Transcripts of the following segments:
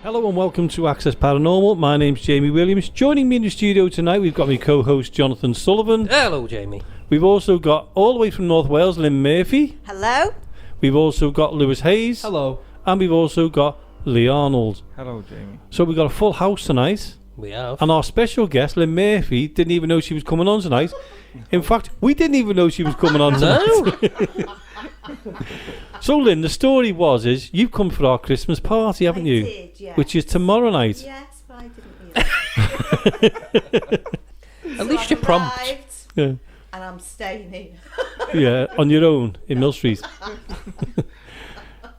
Hello and welcome to Access Paranormal. My name's Jamie Williams. Joining me in the studio tonight, we've got my co-host Jonathan Sullivan. Hello, Jamie. We've also got, all the way from North Wales, Lynn Murphy. Hello. We've also got Lewis Hayes. Hello. And we've also got Lee Arnold. Hello, Jamie. So we've got a full house tonight. We have. And our special guest, Lynn Murphy, didn't even know she was coming on tonight. In fact, we didn't even know she was coming on tonight. So, Lynn, the story is you've come for our Christmas party, haven't you? I did, yes. Which is tomorrow night. Yes, but I didn't realise. At least you're prompt. Yeah. And I'm staying in. Yeah, on your own in Mill Street.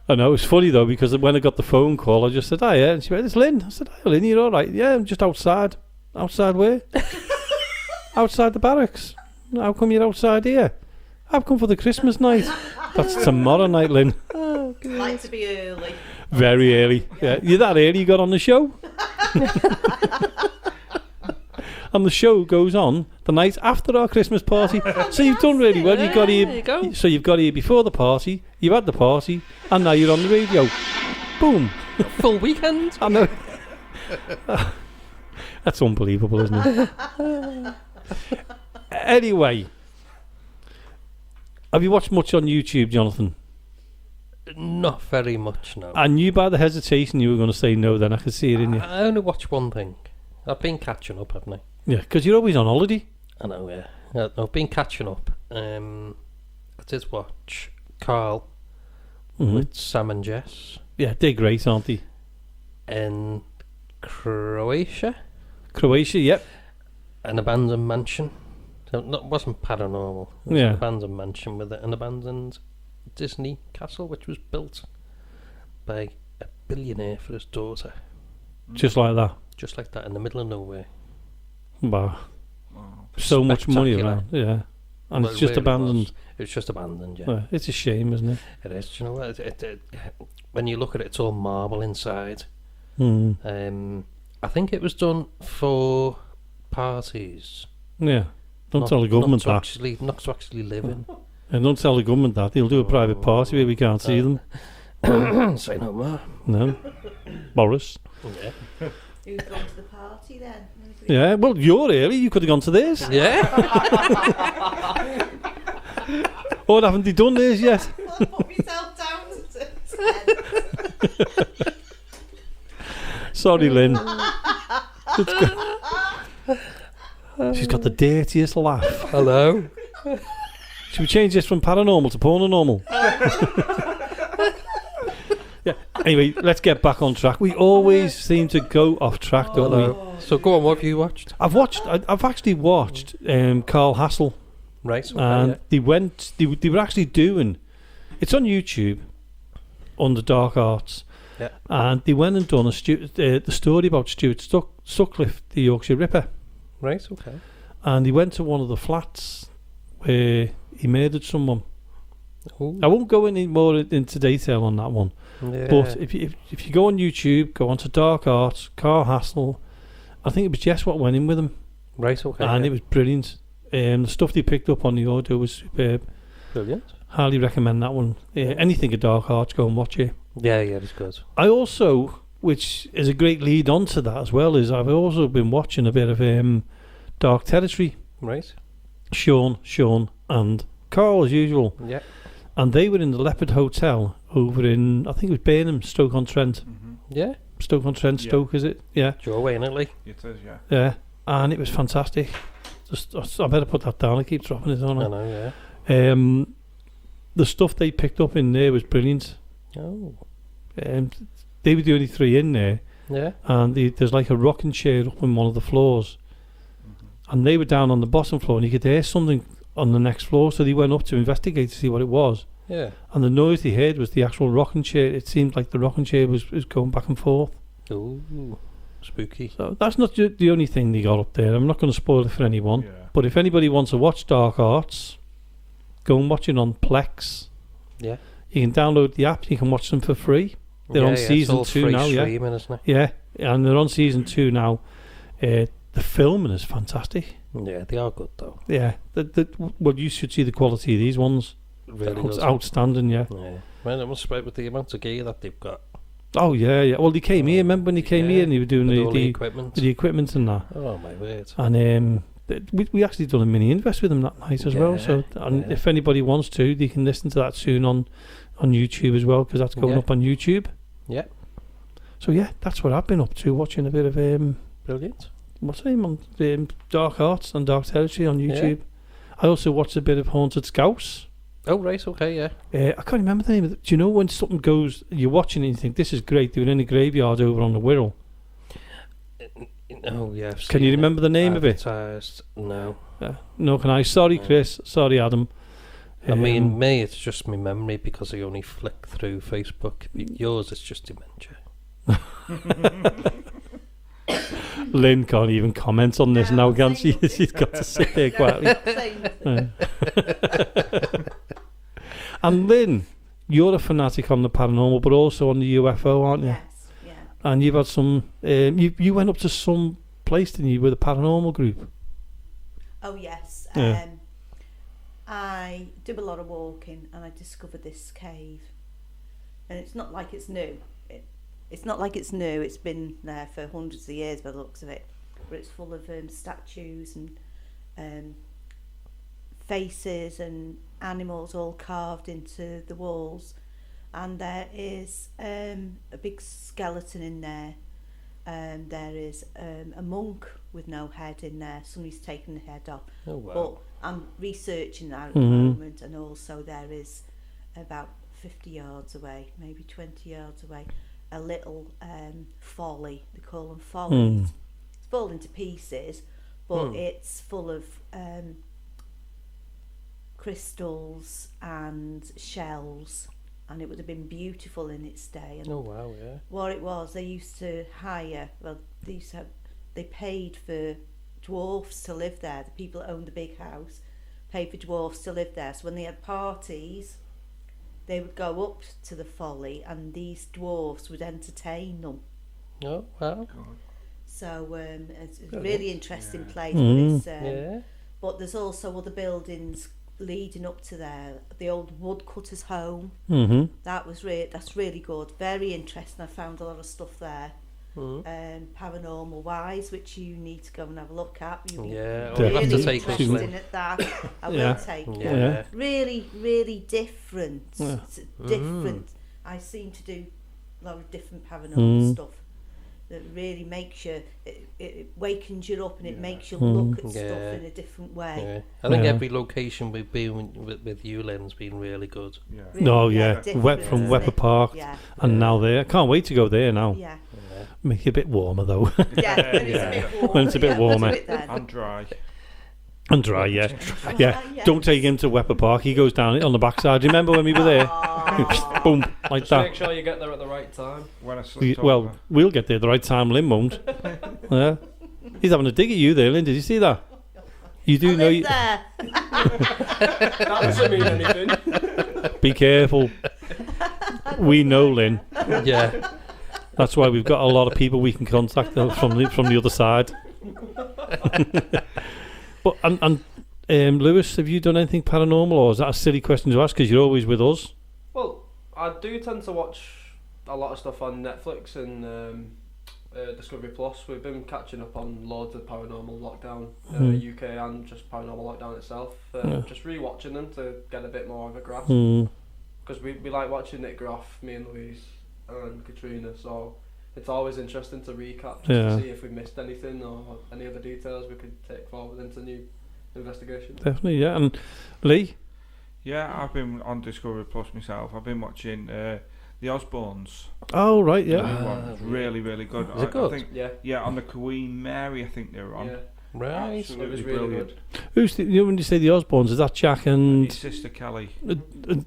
I know, it's funny though, because when I got the phone call, I just said, "Hi, yeah," and she went, "It's Lynn." I said, "Hi, Lynn, you're all right?" "Yeah, I'm just outside." "Outside where?" "Outside the barracks." "How come you're outside here?" "I've come for the Christmas night." "That's tomorrow night, Lynn." I like to be early. Very early. Yeah. You're that early you got on the show? And the show goes on the night after our Christmas party. So you've done really well. You got here. There you go. So you've got here before the party, you've had the party, and now you're on the radio. Boom. Full weekend. I know. That's unbelievable, isn't it? Anyway, have you watched much on YouTube, Jonathan? Not very much, no. I knew by the hesitation you were going to say no, then I could see it in you. I only watch one thing. I've been catching up, haven't I? Yeah, because you're always on holiday. I know, yeah. I've been catching up. I did watch Carl with Sam and Jess Yeah, they're great, aren't they? in Croatia. Croatia, yep. An abandoned mansion. So it wasn't paranormal. It was Yeah. an abandoned mansion with an abandoned Disney castle, which was built by a billionaire for his daughter. Just like that. Just like that, in the middle of nowhere. Wow. So much money Spectacular. around, yeah. And Well, it's just it really abandoned. was. It's just abandoned, yeah. Well, it's a shame, isn't it? It is. Do you know what? When you look at it, it's all marble inside. Mm. I think it was done for parties. Yeah. Don't not- tell the government not that. not to actually live in. And don't tell the government that. They'll do a private party where we can't see them. Say no more. No. Boris. Yeah. Who's gone to the party then? Yeah, well, you're early. You could have gone to this. Yeah. Or haven't they done this yet? I'll put myself down to 10. Sorry, Lynn. She's got the dirtiest laugh. Hello. Should we change this from paranormal to pornormal? Yeah. Anyway, let's get back on track. We always seem to go off track, don't we? Hello. So go on. What have you watched? I've actually watched Carl Hassel, Right. Okay, and they were actually doing. It's on YouTube, under Dark Arts, Yeah. and they went and done the story about Stuart Sutcliffe, the Yorkshire Ripper, Right. Okay. and he went to one of the flats where he murdered someone. Ooh. I won't go any more into detail on that one. Yeah. But if you go on YouTube, go onto Dark Arts, Carl Hassel, I think it was Jess what went in with him, Right. Okay. and yeah. it was brilliant. The stuff they picked up on the audio was superb. Brilliant. Highly recommend that one. Anything at Dark Arts, go and watch it. Yeah. Yeah. It's good. I also, which is a great lead on to that as well, is I've also been watching a bit of Dark Territory. Right. Sean, and Carl as usual. Yeah. And they were in the Leopard Hotel over in, I think it was Burnham, Stoke-on-Trent. Yeah. Stoke-on-Trent, Yeah. Stoke, is it? Yeah. Joe Wayne, Italy. It is, yeah. Yeah. And it was fantastic. I better put that down. I keep dropping it on. I know. Yeah. The stuff they picked up in there was brilliant. Oh. They were the only three in there. Yeah. And there's like a rocking chair up on one of the floors. And they were down on the bottom floor, and you could hear something on the next floor, so they went up to investigate to see what it was. Yeah. And the noise they heard was the actual rocking chair. It seemed like the rocking chair was going back and forth. Ooh. Spooky. So that's not the only thing they got up there. I'm not going to spoil it for anyone. Yeah. But if anybody wants to watch Dark Arts, go and watch it on Plex. Yeah. You can download the app. You can watch them for free. They're on season it's all 2 free now, yeah. streaming, isn't it? Yeah, and they're on season 2 now. The filming is fantastic. Yeah, they are good though. Yeah, well, you should see the quality of these ones. Really It's good. outstanding, yeah. Yeah. Well, I must say with the amount of gear that they've got, Oh yeah. Well, he came here. Remember when he came here and he was doing With all the equipment. the equipment and that. Oh my word! And we actually done a mini invest with him that night as well. So if anybody wants to, they can listen to that soon on YouTube as well, because that's going up on YouTube. Yeah. So yeah, that's what I've been up to, watching a bit of Brilliant. what's the name on Dark Arts and Dark Territory on YouTube. I also watched a bit of Haunted Scouse. Oh right, okay, yeah. I can't remember the name of it. Do you know when something goes, you're watching it and you think, this is great, doing in a graveyard over on the Wirral? Oh yeah. Can you remember the name of it? No. No, can I? Sorry, Chris. Sorry, Adam. I mean, me, it's just my memory because I only flick through Facebook. Yours, it's just dementia. Lynn can't even comment on this now, can she? She's got to sit there quietly. And Lynn, you're a fanatic on the paranormal, but also on the UFO, aren't you? Yes, yeah. And you've had some. You went up to some place, didn't you, with a paranormal group? Oh yes. Yeah. I do a lot of walking, and I discovered this cave, and it's not like it's new. It's not like it's new. It's been there for hundreds of years by the looks of it. But it's full of statues and faces and animals all carved into the walls. And there is a big skeleton in there. There is a monk with no head in there. Somebody's taken the head off. Oh wow. But I'm researching that at the moment, and also there is about 50 yards away, maybe 20 yards away, a little folly. They call them follies. It's fallen to pieces, but it's full of crystals and shells, and it would have been beautiful in its day. And oh wow, yeah. what it was, they used to hire, they paid for dwarfs to live there. The people that owned the big house paid for dwarfs to live there. So when they had parties, they would go up to the folly and these dwarfs would entertain them. Oh wow. So it's a really interesting place. But, it's, but there's also other buildings leading up to there. The old woodcutter's home. That's really good. Very interesting. I found a lot of stuff there. Paranormal wise, which you need to go and have a look at. You'll be we'll have to take interested at that. I will take it. Really, really different. It's different. I seem to do a lot of different paranormal stuff that really makes you, it wakens you up and it makes you look at stuff in a different way. I think every location we've been with you, Lynn's been really good. Really, From Wepper Park and now there. I can't wait to go there now. Make it a bit warmer though. It's a bit warmer. When it's a bit warmer. And dry. And dry, Don't take him to Wepper Park. He goes down it on the backside. Remember when we were there? Boom, like just that. Make sure you get there at the right time. When I slipped Well, over. we'll get there at the right time. Lynn won't. Yeah. He's having a dig at you there, Lynn. Did you see that? You do know you. There. That doesn't mean anything. Be careful. We know, Lynn. Yeah. That's why we've got a lot of people we can contact from the other side. But Lewis, have you done anything paranormal, or is that a silly question to ask because you're always with us? Well, I do tend to watch a lot of stuff on Netflix and Discovery Plus. We've been catching up on loads of Paranormal Lockdown, UK and just Paranormal Lockdown itself. Just re-watching them to get a bit more of a grasp. Because we like watching Nick Groff, me and Louise and Katrina, so it's always interesting to recap just to see if we missed anything or any other details we could take forward into new investigations. Definitely, yeah. And Lee? Yeah, I've been on Discovery Plus myself. I've been watching The Osbournes. Oh, right, yeah. Really, really good. Is it good? I think, on the Queen Mary, I think they were on. Yeah. Right. Absolutely It was really brilliant. Who's when you say the Osbournes, is that Jack and His sister Kelly.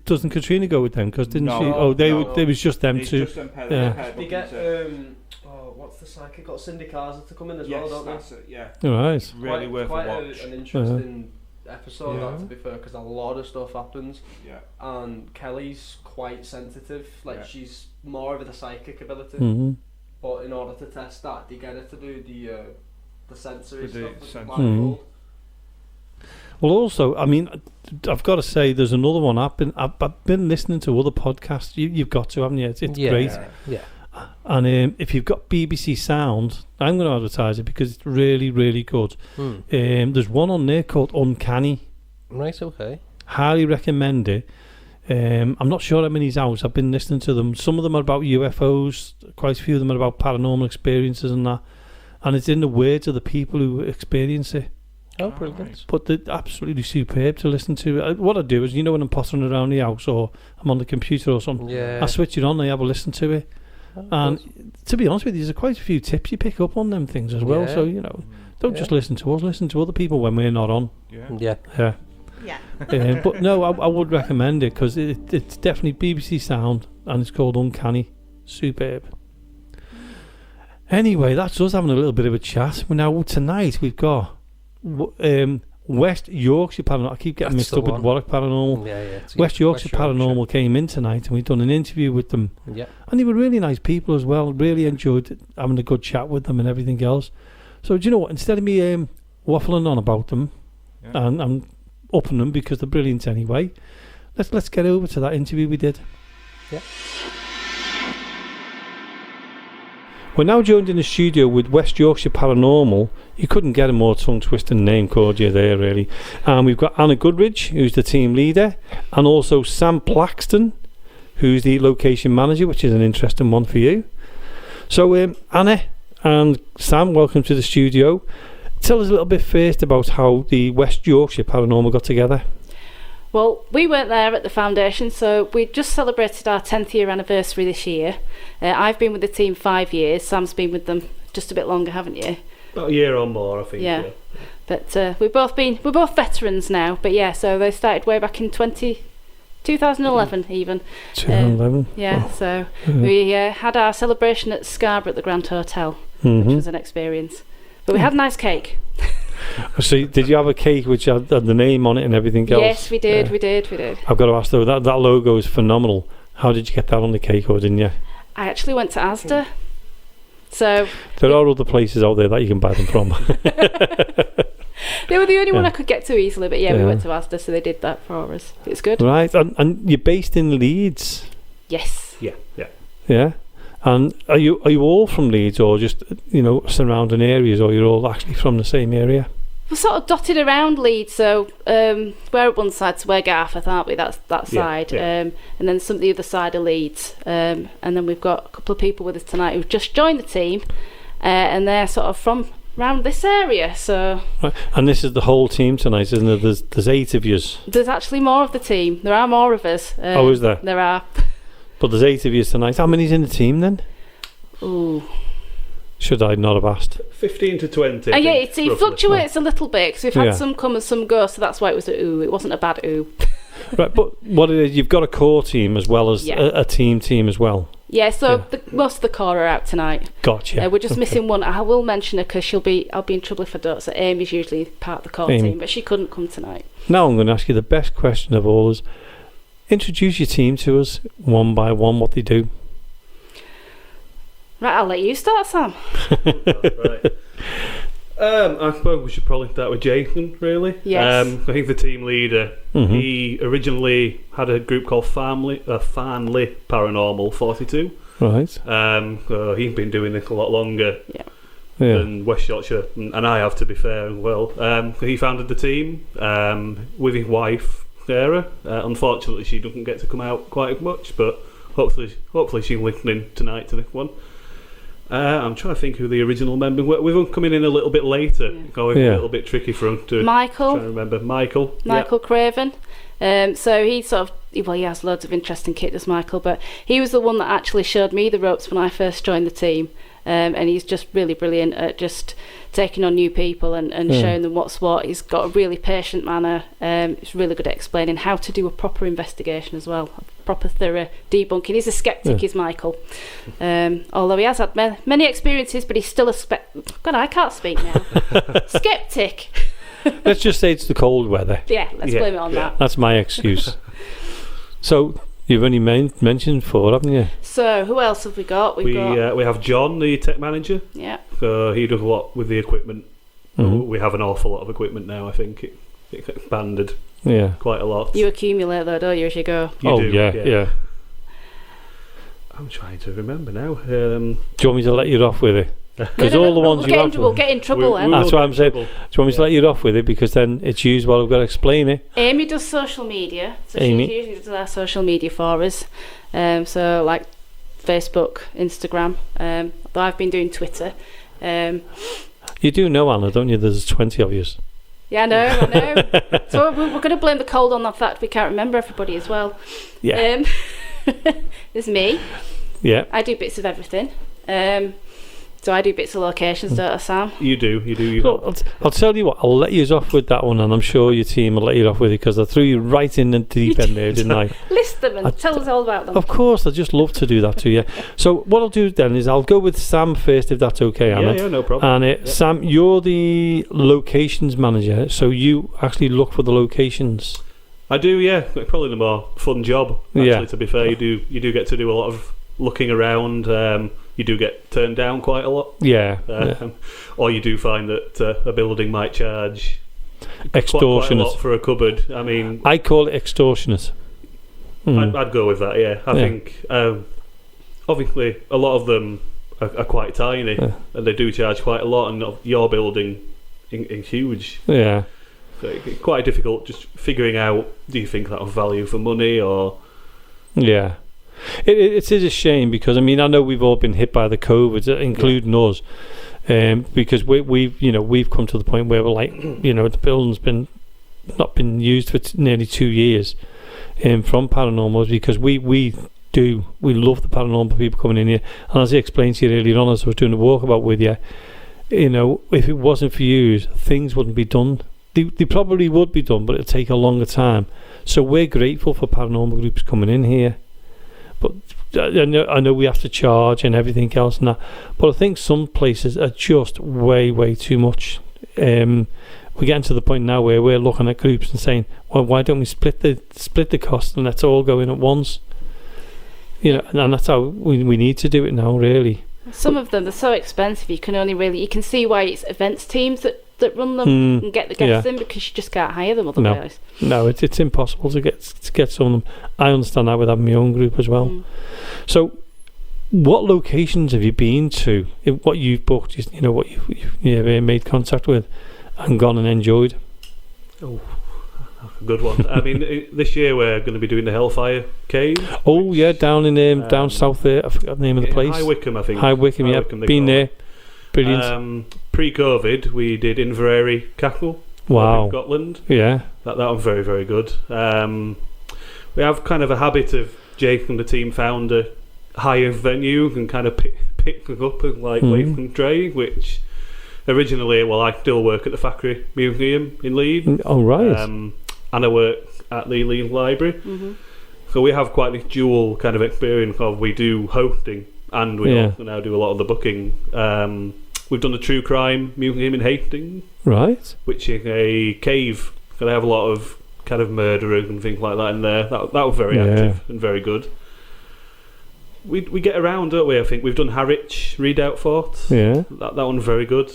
doesn't Katrina go with them? Because didn't No, she? Oh, no. It was just them It's two. just them pair They get what's the psychic? Got Cindy Carter to come in as well, don't they? That's it, yeah. Right. Really worth a watch. An interesting episode, that, to be fair, because a lot of stuff happens. Yeah. And Kelly's quite sensitive. Like she's more of the psychic ability. But in order to test that, they get her to do the sensory With the stuff. sensory. Blindfold. Well, also, I mean, I've got to say, there's another one. I've been listening to other podcasts. You've got to, haven't you? It's great. Yeah. And if you've got BBC Sound, I'm going to advertise it because it's really, really good. There's one on there called Uncanny. Right, okay. Highly recommend it. I'm not sure how many's out. I've been listening to them. Some of them are about UFOs. Quite a few of them are about paranormal experiences and that. And it's in the words of the people who experience it. Oh, brilliant. But they're absolutely superb to listen to. What I do is, when I'm pottering around the house or I'm on the computer or something, I switch it on and I have a listen to it. And to be honest with you, there's quite a few tips you pick up on them things as well. So, don't just listen to us, listen to other people when we're not on. Yeah. But no, I would recommend it because it's definitely BBC Sound and it's called Uncanny. Superb. Anyway, that's us having a little bit of a chat. Now, tonight we've got West Yorkshire Paranormal. I keep getting mixed up with Warwick Paranormal. West Yorkshire Paranormal came in tonight and we've done an interview with them. Yeah. And they were really nice people as well. Really enjoyed having a good chat with them and everything else. So, do you know what? Instead of me waffling on about them and I'm upping them because they're brilliant anyway, let's get over to that interview we did. Yeah. We're now joined in the studio with West Yorkshire Paranormal. You couldn't get a more tongue-twisting name, could you, there, really? And we've got Anna Goodridge, who's the team leader, and also Sam Plaxton, who's the location manager, which is an interesting one for you. So, Anna and Sam, welcome to the studio. Tell us a little bit first about how the West Yorkshire Paranormal got together. Well, we weren't there at the foundation, so we just celebrated our 10th year anniversary this year. I've been with the team 5 years. Sam's been with them just a bit longer, haven't you? About a year or more, I think. Yeah. But we're both veterans now. But yeah, so they started way back in 2011 even. 2011. So we had our celebration at Scarborough at the Grand Hotel, which was an experience. But we had a nice cake. So did you have a cake which had the name on it and everything else? Yes, we did. I've got to ask though, that logo is phenomenal. How did you get that on the cake, or didn't you? I actually went to Asda. So there are other places out there that you can buy them from. They were the only one I could get to easily, but we went to Asda, so they did that for us. It's good. Right, and you're based in Leeds? Yes. Yeah. And are you all from Leeds, or just surrounding areas, or you're all actually from the same area? We're sort of dotted around Leeds, so we're at one side, so we're Garforth, aren't we? That's that side, and then some of the other side of Leeds, and then we've got a couple of people with us tonight who've just joined the team, and they're sort of from around this area. So. Right. And this is the whole team tonight, isn't there? There's 8 of yous. There's actually more of the team. There are more of us. Is there? There are. But there's 8 of you tonight. How many's in the team then? Ooh. Should I not have asked? 15 to 20. It fluctuates a little bit because we've had some come and some go, so that's why it was a ooh. It wasn't a bad ooh. Right, but what it is, you've got a core team as well as a team as well. Yeah, so most of the core are out tonight. Gotcha. We're just missing one. I will mention her because I'll be in trouble if I don't. So Amy's usually part of the core team, but she couldn't come tonight. Now I'm going to ask you the best question of all: is introduce your team to us one by one. What they do. Right, I'll let you start, Sam. Right. I suppose we should probably start with Jason, really. Yes. I think the team leader, he originally had a group called Family Paranormal 42. Right. He's been doing this a lot longer than West Yorkshire, and I have, to be fair, as well. He founded the team with his wife, Sarah. Unfortunately, she doesn't get to come out quite much, but hopefully she's listening tonight to this one. I'm trying to think who the original member were. With them coming in a little bit later, going a little bit tricky for him to try and remember. Michael Craven. So he he has loads of interesting kit, does Michael, but he was the one that actually showed me the ropes when I first joined the team. And he's just really brilliant at just taking on new people and showing them what's what. He's got a really patient manner. He's really good at explaining how to do a proper investigation as well, a proper thorough debunking. He's a skeptic, is Michael. Although he has had many experiences, but he's still a God, I can't speak now. Skeptic. Let's just say it's the cold weather. Yeah, let's blame it on that. That's my excuse. So you've only mentioned 4, haven't you? So who else have we got? We have John, the tech manager. Yeah. He does a lot with the equipment. We have an awful lot of equipment now. I think it expanded quite a lot. You accumulate though, don't you, as you go? You do. Yeah. I'm trying to remember now. Do you want me to let you off with it? Because all the ones we'll get in trouble then. That's what I'm saying. Do you want me to let you off with it? Because then it's used while I've got to explain it. Amy does social media, so Amy. she usually does our social media for us. So like Facebook, Instagram. Though I've been doing Twitter. You do know, Anna, don't you? There's 20 of you. Yeah, I know. So we're going to blame the cold on the fact we can't remember everybody as well. Yeah. There's me. Yeah. I do bits of everything. So I do bits of locations, don't I, Sam? You do. So I'll tell you what, I'll let you off with that one, and I'm sure your team will let you off with it, because I threw you right in the deep end there, didn't I? List them and tell us all about them. Of course, I'd just love to do that to you. So what I'll do then is I'll go with Sam first, if that's okay, Anna. Yeah, no problem. And Sam, you're the locations manager, so you actually look for the locations. I do, yeah. Probably the more fun job, actually, to be fair. You do get to do a lot of looking around. You do get turned down quite a lot. Yeah. Or you do find that a building might charge extortionate quite a lot for a cupboard. I mean, I call it extortionate. I'd go with that, yeah. I think, obviously, a lot of them are quite tiny, and they do charge quite a lot, and your building in huge. Yeah. So it's quite difficult just figuring out, do you think that'll value for money, or... Yeah. It is a shame, because I mean, I know we've all been hit by the COVID, including us, because we've come to the point where we're like, the building's not been used for nearly 2 years, from paranormals, because we love the paranormal people coming in here, and as I explained to you earlier on, as I was doing a walkabout with you, if it wasn't for you, things wouldn't be done. They probably would be done, but it'd take a longer time. So we're grateful for paranormal groups coming in here. But I know we have to charge and everything else and that, but I think some places are just way too much. We're getting to the point now where we're looking at groups and saying, well, why don't we split the cost and let's all go in at once? And that's how we need to do it now, really. Some of them are so expensive, you can see why it's events teams that run them and get the guests in, because you just can't hire them otherwise. No, it's impossible to get some of them. I understand that with having my own group as well. So, what locations have you been to? What you've booked, what you've made contact with and gone and enjoyed? Oh, a good one. I mean, this year we're going to be doing the Hellfire Cave. Oh yeah, down in down south there. I forgot the name of the place. High Wycombe, I think. High Wycombe, yeah. Been there. Brilliant. Pre-COVID, we did Inverary Castle. Wow. In Scotland. Yeah. That was very, very good. We have kind of a habit of Jake and the team found a higher venue and kind of pick them up and wave and Dre, which originally, I still work at the Factory Museum in Leeds. Oh, right. And I work at the Leeds Library. So we have quite this dual kind of experience of we do hosting and we also now do a lot of the booking. We've done the True Crime Museum in Hastings, right? Which is a cave. So they have a lot of kind of murderers and things like that in there. That was very active and very good. We get around, don't we? I think we've done Harwich Redoubt Fort. Yeah, that one's very good.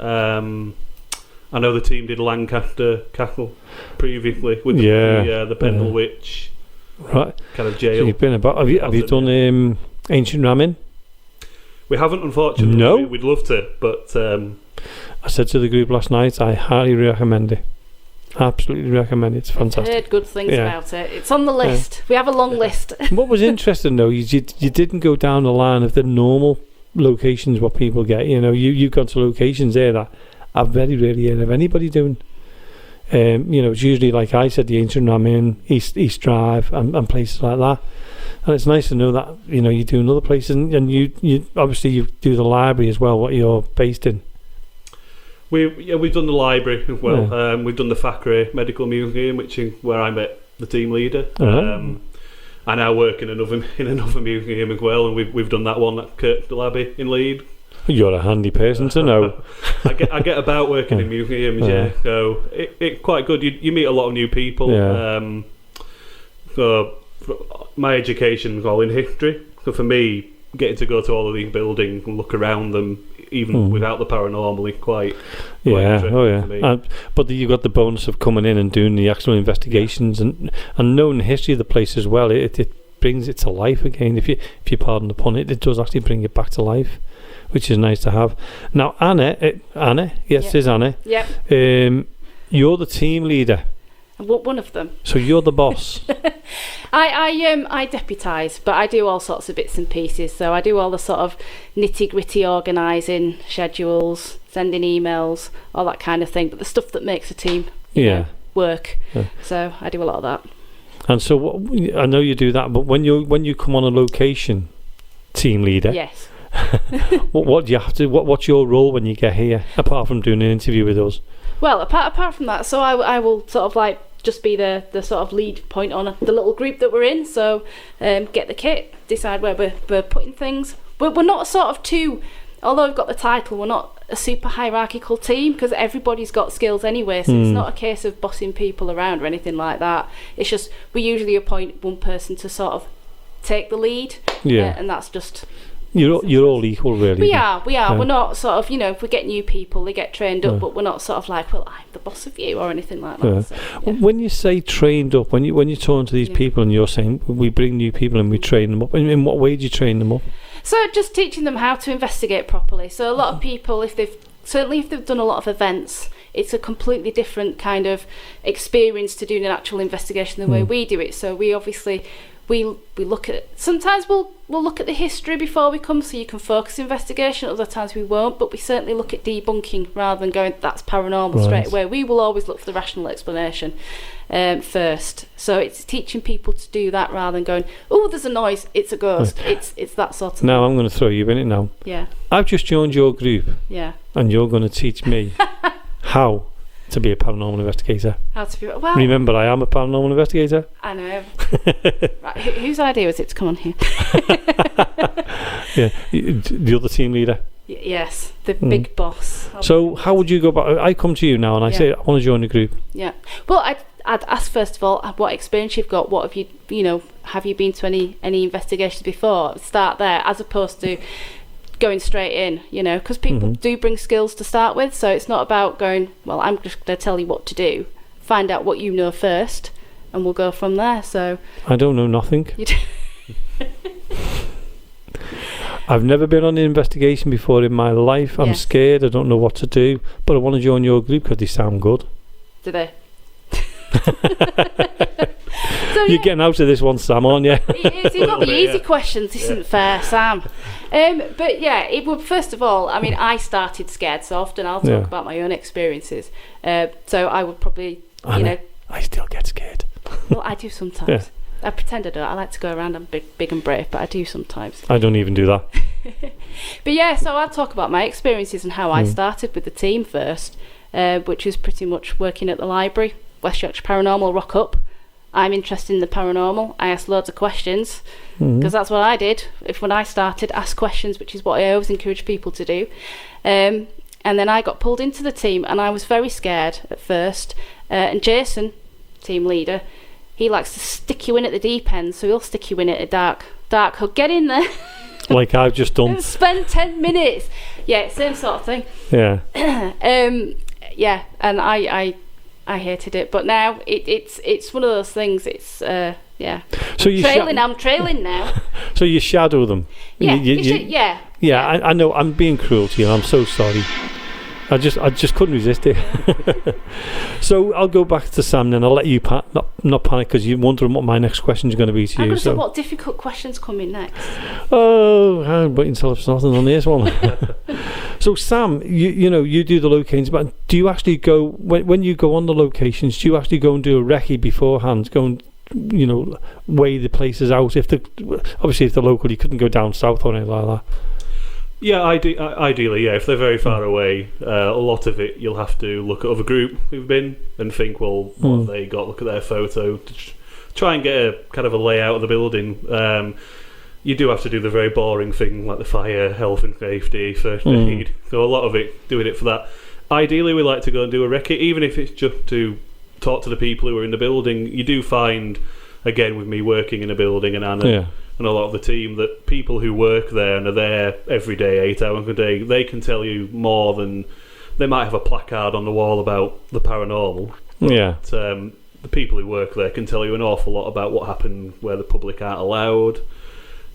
I know the team did Lancaster Castle previously with the Pendle Witch. Right, kind of jail. So you've been about. Have you done Ancient Ramin? We haven't, unfortunately. No, we'd love to, but I said to the group last night, I highly recommend it. Absolutely recommend it. It's fantastic. I've heard good things about it. It's on the list. We have a long list. What was interesting though, you didn't go down the line of the normal locations what people get. You've gone to locations there that I've very rarely heard of anybody doing. It's usually, like I said, the Ancient Ramin, East Drive, and places like that. And it's nice to know that you do in other places, and you obviously you do the library as well. What you're based in. We've done the library as well. Yeah. We've done the Factory Medical Museum, which is where I met the team leader. I now work in another museum as well, and we've done that one at Kirkstall Abbey in Leeds. You're a handy person to know. I get about working in museums, so it's quite good. You meet a lot of new people. Yeah. So my education was all in history. So for me, getting to go to all of these buildings and look around them, even without the paranormal, is quite interesting for me. But you got the bonus of coming in and doing the actual investigations and knowing the history of the place as well. It brings it to life again. If you pardon the pun, it does actually bring it back to life, which is nice to have. Now, Anna, yes, it is Anna. Yep. You're the team leader. One of them. So you're the boss. I deputise, but I do all sorts of bits and pieces. So I do all the sort of nitty-gritty organising, schedules, sending emails, all that kind of thing. But the stuff that makes a team work. Yeah. So I do a lot of that. And so I know you do that, but when you come on a location, team leader. Yes. what do you have to? What's your role when you get here, apart from doing an interview with us? Well, apart from that, so I will sort of like just be the sort of lead point on the little group that we're in. So get the kit, decide where we're putting things. We're not sort of although we've got the title, we're not a super hierarchical team because everybody's got skills anyway. So it's not a case of bossing people around or anything like that. It's just we usually appoint one person to sort of take the lead. Yeah, and that's just. You're all equal, really. We are. Yeah. We're not sort of, if we get new people, they get trained up, but we're not sort of like, well, I'm the boss of you or anything like that. Yeah. So, when you say trained up, when you're talking to these people and you're saying we bring new people and we train them up, in what way do you train them up? So just teaching them how to investigate properly. So a lot of people, if they've done a lot of events, it's a completely different kind of experience to doing an actual investigation the way we do it. So we obviously. We look at sometimes we'll look at the history before we come, so you can focus investigation. Other times we won't, but we certainly look at debunking rather than going that's paranormal straight away. We will always look for the rational explanation first. So it's teaching people to do that rather than going, oh, there's a noise, it's a ghost. Right. It's that sort of thing. Now I'm going to throw you in it now. Yeah. I've just joined your group. Yeah. And you're going to teach me how to be a paranormal investigator. How to be? Well, remember, I am a paranormal investigator. I know. Right, whose idea was it to come on here? Yeah, the other team leader. Yes, the big boss. So, how would you go about? I come to you now and I say I want to join the group. Yeah. Well, I'd ask first of all what experience you've got. What have you? Have you been to any investigations before? Start there, as opposed to going straight in, because people do bring skills to start with, so it's not about going, well, I'm just going to tell you what to do. Find out what you know first, and we'll go from there. So I don't know nothing. I've never been on an investigation before in my life. I'm scared. I don't know what to do, but I want to join your group because they sound good. Do they? So, you're getting out of this one, Sam, aren't you? You've got the easy questions. This isn't fair, Sam. But yeah, it would. First of all, I mean, I started scared, so often I'll talk about my own experiences. So I would probably, I still get scared. Well, I do sometimes. Yeah. I pretend I don't. I like to go around. I'm big and brave, but I do sometimes. I don't even do that. But yeah, so I'll talk about my experiences and how I started with the team first, which was pretty much working at the library. West Yorkshire Paranormal rock up. I'm interested in the paranormal. I asked loads of questions because that's what I did. When I started, ask questions, which is what I always encourage people to do. And then I got pulled into the team, and I was very scared at first. And Jason, team leader, he likes to stick you in at the deep end, so he'll stick you in at a dark hole. Get in there. Like I've just done. Spend 10 minutes. Yeah, same sort of thing. Yeah. Yeah, and I hated it, but now it's one of those things. It's So I'm trailing now. So you shadow them. Yeah, Yeah, I know. I'm being cruel to you. I'm so sorry. I just couldn't resist it. So I'll go back to Sam then. I'll let you not panic because you're wondering what my next question is going to be to you. I'm going to say what difficult questions come in next. Oh, I'm waiting until there's nothing on this one. So Sam, you do the locations, but do you actually go when you go on the locations? Do you actually go and do a recce beforehand? Go and weigh the places out. If they're local, you couldn't go down south or anything like that. Yeah, ideally, yeah. If they're very far away, a lot of it you'll have to look at other group who've been and think, well, what have they got? Look at their photo to try and get a kind of a layout of the building. You do have to do the very boring thing like the fire, health and safety, first aid. So a lot of it, doing it for that. Ideally, we like to go and do a recce, even if it's just to talk to the people who are in the building. You do find, again, with me working in a building and Anna and a lot of the team, that people who work there and are there every day, 8 hours a day, they can tell you more than they might have a placard on the wall about the paranormal. But, the people who work there can tell you an awful lot about what happened where the public aren't allowed,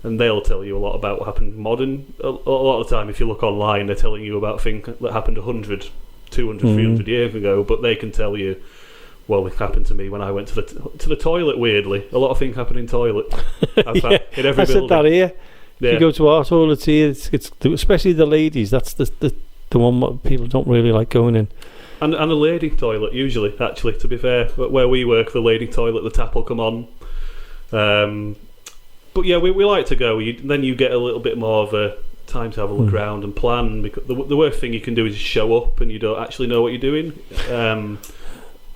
and they'll tell you a lot about what happened modern. A lot of the time, if you look online, they're telling you about things that happened 100, 200, 300 years ago, but they can tell you, well, it happened to me when I went to the toilet, weirdly. A lot of things happen in toilet. Yeah, in every I said building. that here. Yeah. If you go to our toilets here, it's especially the ladies, that's the one that people don't really like going in. And a lady toilet, usually, actually, to be fair. Where we work, the lady toilet, the tap will come on. But yeah, we like to go. Then you get a little bit more of a time to have a look around and plan. Because the worst thing you can do is show up and you don't actually know what you're doing.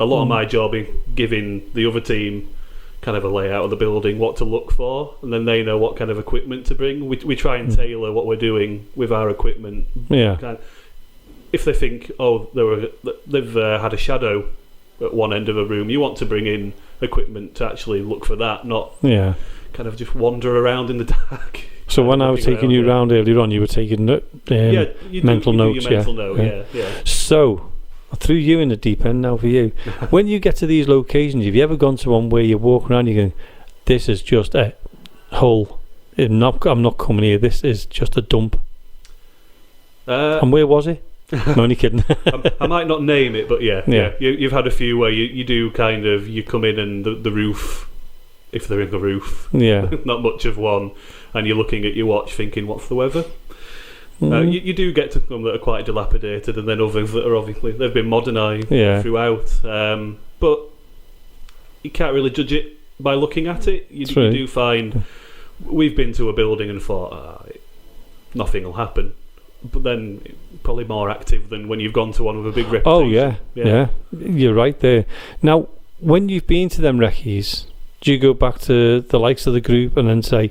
A lot of my job is giving the other team kind of a layout of the building, what to look for, and then they know what kind of equipment to bring. We try and tailor what we're doing with our equipment. Yeah. If they think, they've had a shadow at one end of a room, you want to bring in equipment to actually look for that, not kind of just wander around in the dark. So when I was taking you around earlier on, you were taking mental notes. Yeah. So I threw you in the deep end now for you. When you get to these locations, have you ever gone to one where you walk around and you go, this is just a hole, I'm not coming here, this is just a dump? And where was it? I'm only kidding. I might not name it, but yeah. You've had a few where you do kind of, you come in and the roof, if they're in the roof, not much of one, and you're looking at your watch thinking, what's the weather? You do get to some that are quite dilapidated, and then others that are obviously, they've been modernised throughout, but you can't really judge it by looking at it. You do find, we've been to a building and thought, nothing will happen, but then probably more active than when you've gone to one with a big reputation. Oh yeah, you're right there. Now, when you've been to them recce's, do you go back to the likes of the group and then say,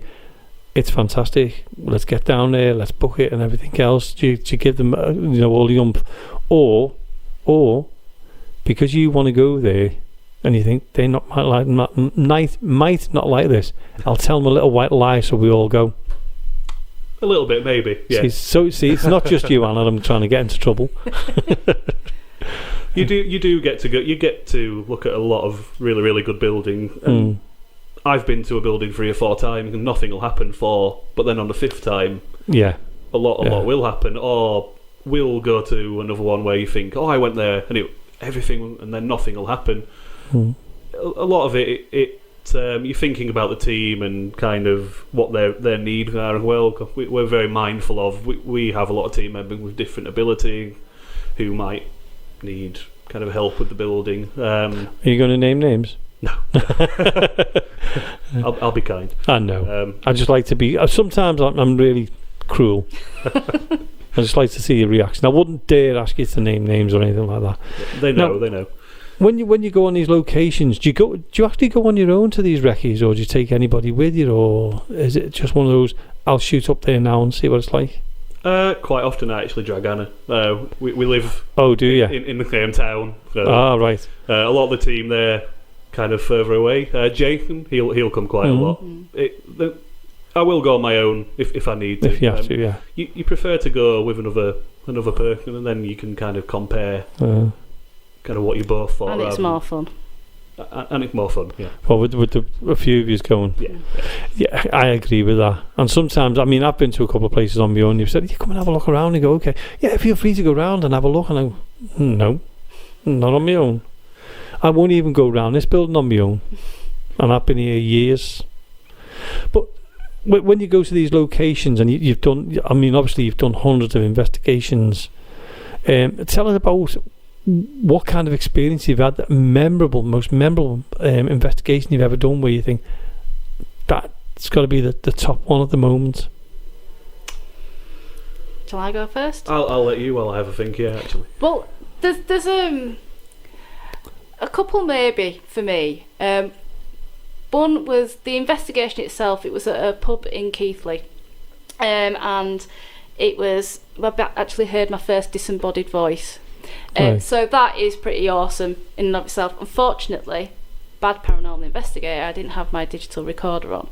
it's fantastic, let's get down there, let's book it and everything else? Do you give them all the ump, or because you want to go there and you think they might not like this, I'll tell them a little white lie so we all go? A little bit, maybe. Yeah. See, it's not just you, Anna. I'm trying to get into trouble. You do get to go. You get to look at a lot of really, really good building. I've been to a building 3 or 4 times and nothing will happen but then on the 5th time, a lot will happen. Or we'll go to another one where you think, I went there and everything, and then nothing will happen. A lot of it you're thinking about the team and kind of what their needs are as well. We're very mindful of. We have a lot of team members with different ability who might need kind of help with the building. Are you going to name names? No. I'll be kind. I know. I just like to be. Sometimes I'm really cruel. I just like to see your reaction. I wouldn't dare ask you to name names or anything like that. They know. When you go on these locations, do you actually go on your own to these recce's, or do you take anybody with you, or is it just one of those, I'll shoot up there now and see what it's like? Quite often I actually drag Anna. We live do you? in the same town. So, right. A lot of the team there kind of further away. Jason, he'll come quite a lot. I will go on my own if I need to. If you have to, yeah. You prefer to go with another person, and then you can kind of compare kind of what you both thought. And it's more fun. And it's more fun, yeah. Well, with a few of you going. Yeah, I agree with that. And sometimes, I mean, I've been to a couple of places on my own. You've said, come and have a look around. And go, okay, yeah, feel free to go around and have a look. And I go, no, not on my own. I won't even go around this building on my own. And I've been here years. But when you go to these locations and you've done, I mean, obviously you've done hundreds of investigations. Tell us about what kind of experience you've had, most memorable investigation you've ever done, where you think that's got to be the top one at the moment. Shall I go first? I'll let you while I have a think. Yeah, actually. Well, there's a couple maybe for me. One was the investigation itself. It was at a pub in Keighley, and it was, I actually heard my first disembodied voice. So that is pretty awesome in and of itself. Unfortunately, bad paranormal investigator, I didn't have my digital recorder on.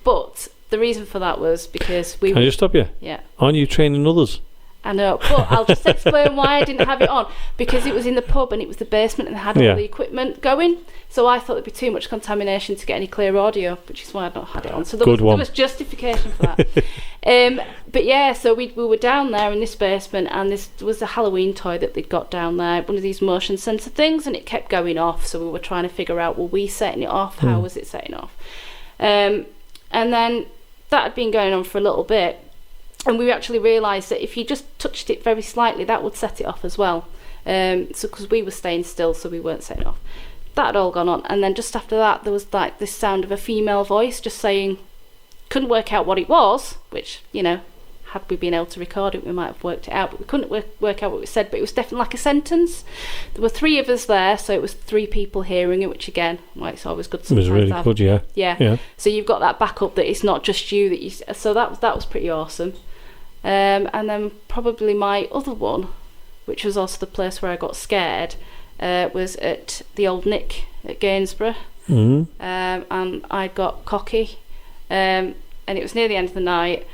But the reason for that was because Can I just stop you? Yeah. Aren't you training others? I know, but I'll just explain why I didn't have it on. Because it was in the pub and it was the basement and they had all the equipment going. So I thought there'd be too much contamination to get any clear audio, which is why I'd not had it on. So there was justification for that. But yeah, so we were down there in this basement, and this was a Halloween toy that they'd got down there, one of these motion sensor things, and it kept going off. So we were trying to figure out, were we setting it off? How was it setting off? And then that had been going on for a little bit. And we actually realised that if you just touched it very slightly, that would set it off as well. So because we were staying still, so we weren't setting off. That had all gone on. And then just after that, there was like this sound of a female voice just saying, couldn't work out what it was, which, you know, had we been able to record it, we might have worked it out, but we couldn't work out what it said, but it was definitely like a sentence. There were 3 of us there, so it was 3 people hearing it, which again, well, it's always good sometimes. It was really good, yeah. Yeah. So you've got that backup that it's not just you that you. So that was pretty awesome. And then probably my other one, which was also the place where I got scared, was at the Old Nick at Gainsborough. And I got cocky, and it was near the end of the night,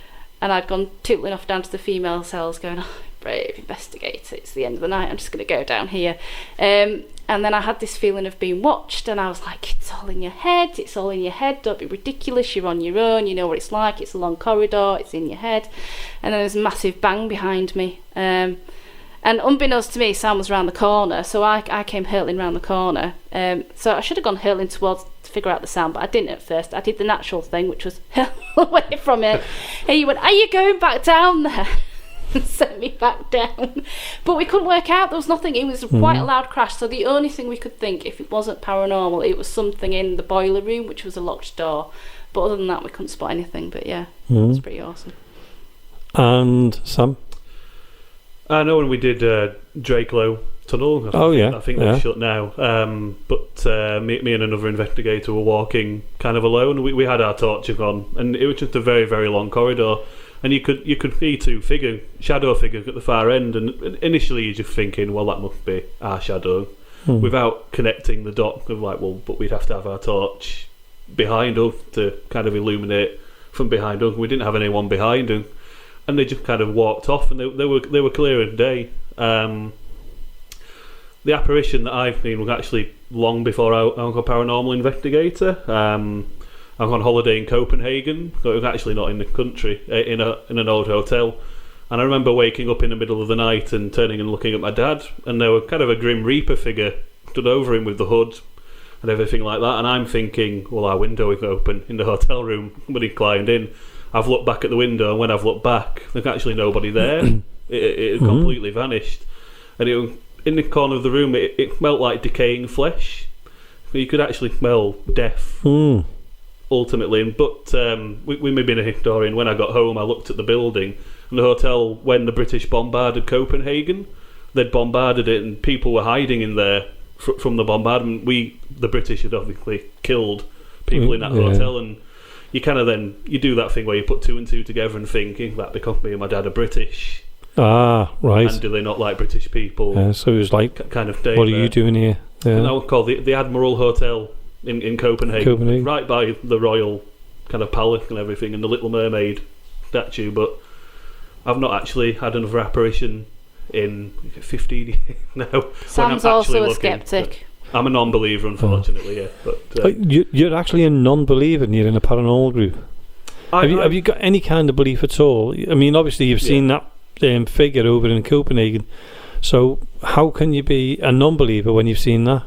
and I'd gone tootling off down to the female cells going, oh, brave investigator, it's the end of the night, I'm just going to go down here. And then I had this feeling of being watched, and I was like, it's all in your head, don't be ridiculous, you're on your own, you know what it's like, it's a long corridor, it's in your head. And then there's a massive bang behind me. And unbeknownst to me, Sam was around the corner, so I came hurtling around the corner. So I should have gone hurtling towards to figure out the sound, but I didn't at first. I did the natural thing, which was hurl away from it. And he went, are you going back down there? And sent me back down. But we couldn't work out, there was nothing. It was quite a loud crash, so the only thing we could think, if it wasn't paranormal, it was something in the boiler room, which was a locked door. But other than that, we couldn't spot anything. But yeah, it was pretty awesome. And Sam? I know when we did Drakelow Tunnel, I think they're shut now, but me and another investigator were walking kind of alone. We had our torches on, and it was just a very, very long corridor, and you could see 2 shadow figures at the far end, and initially you're just thinking, well, that must be our shadow, without connecting the dot of like, well, but we'd have to have our torch behind us to kind of illuminate from behind us. We didn't have anyone behind us. And they just kind of walked off, and they were clear as day. The apparition that I've seen was actually long before I was a paranormal investigator. I was on holiday in Copenhagen, so it was actually not in the country, in an old hotel. And I remember waking up in the middle of the night and turning and looking at my dad, and there was kind of a Grim Reaper figure stood over him with the hood and everything like that. And I'm thinking, well, our window is open in the hotel room. Somebody climbed in. I've looked back at the window, and when I've looked back, there's actually nobody there. It had completely vanished. And it was in the corner of the room, it smelled like decaying flesh. You could actually smell death, ultimately. But we may be a historian. When I got home, I looked at the building, and the hotel, when the British bombarded Copenhagen, they'd bombarded it, and people were hiding in there from the bombardment. The British had obviously killed people in that hotel, and you kind of then you do that thing where you put 2 and 2 together and thinking that because me and my dad are British. Ah, right. And do they not like British people? So it was like, kind of what are you doing here? And that was called the Admiral Hotel in Copenhagen, right by the Royal kind of palace and everything, and the Little Mermaid statue. But I've not actually had another apparition in 15 years now. Sam's also a skeptic. I'm a non-believer, unfortunately, yeah. But you're actually a non-believer, and you're in a paranormal group. Have you got any kind of belief at all? I mean, obviously you've seen that figure over in Copenhagen, so how can you be a non-believer when you've seen that?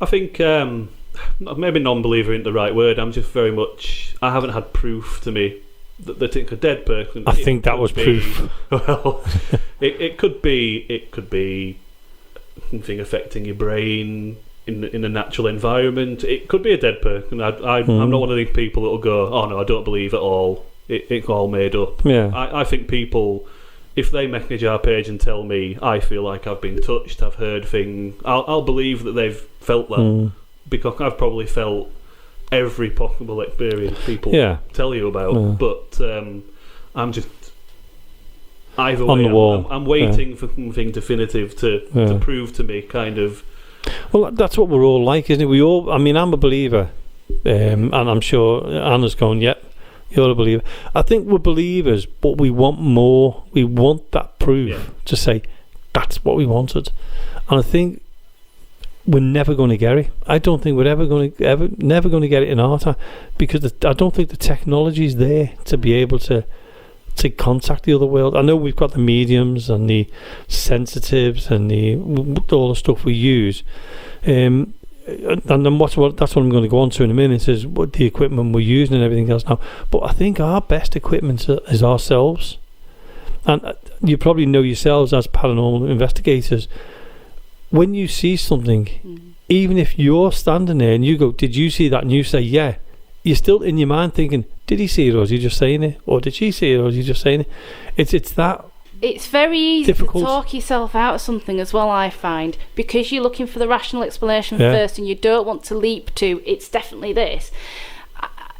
I think maybe non-believer isn't the right word. I'm just very much, I haven't had proof to me that it's a dead person. I think that was proof. Well, it could be something affecting your brain in a natural environment. It could be a dead person. I'm not one of these people that will go, oh no, I don't believe at all. It's all made up. Yeah. I think people, if they message our page and tell me I feel like I've been touched, I've heard things, I'll believe that they've felt that, because I've probably felt every possible experience people tell you about. But I'm just either on way, the wall. I'm waiting for something definitive to prove to me, kind of. Well, that's what we're all like, isn't it? I'm a believer, and I'm sure Anna's going, you're a believer. I think we're believers, but we want more. We want that proof to say that's what we wanted. And I think we're never going to get it. I don't think we're never going to get it in our time, because I don't think the technology is there to be able to contact the other world. I know we've got the mediums and the sensitives and all the stuff we use, and then that's what I'm going to go on to in a minute, is what the equipment we're using and everything else now. But I think our best equipment is ourselves, and you probably know yourselves as paranormal investigators. When you see something, even if you're standing there and you go, "Did you see that?" and you say, "Yeah," you're still in your mind thinking, "Did he see it, or is he just saying it? Or did she see it, or is he just saying it?" It's that. It's very easy difficult to talk yourself out of something as well, I find, because you're looking for the rational explanation first, and you don't want to leap to it's definitely this.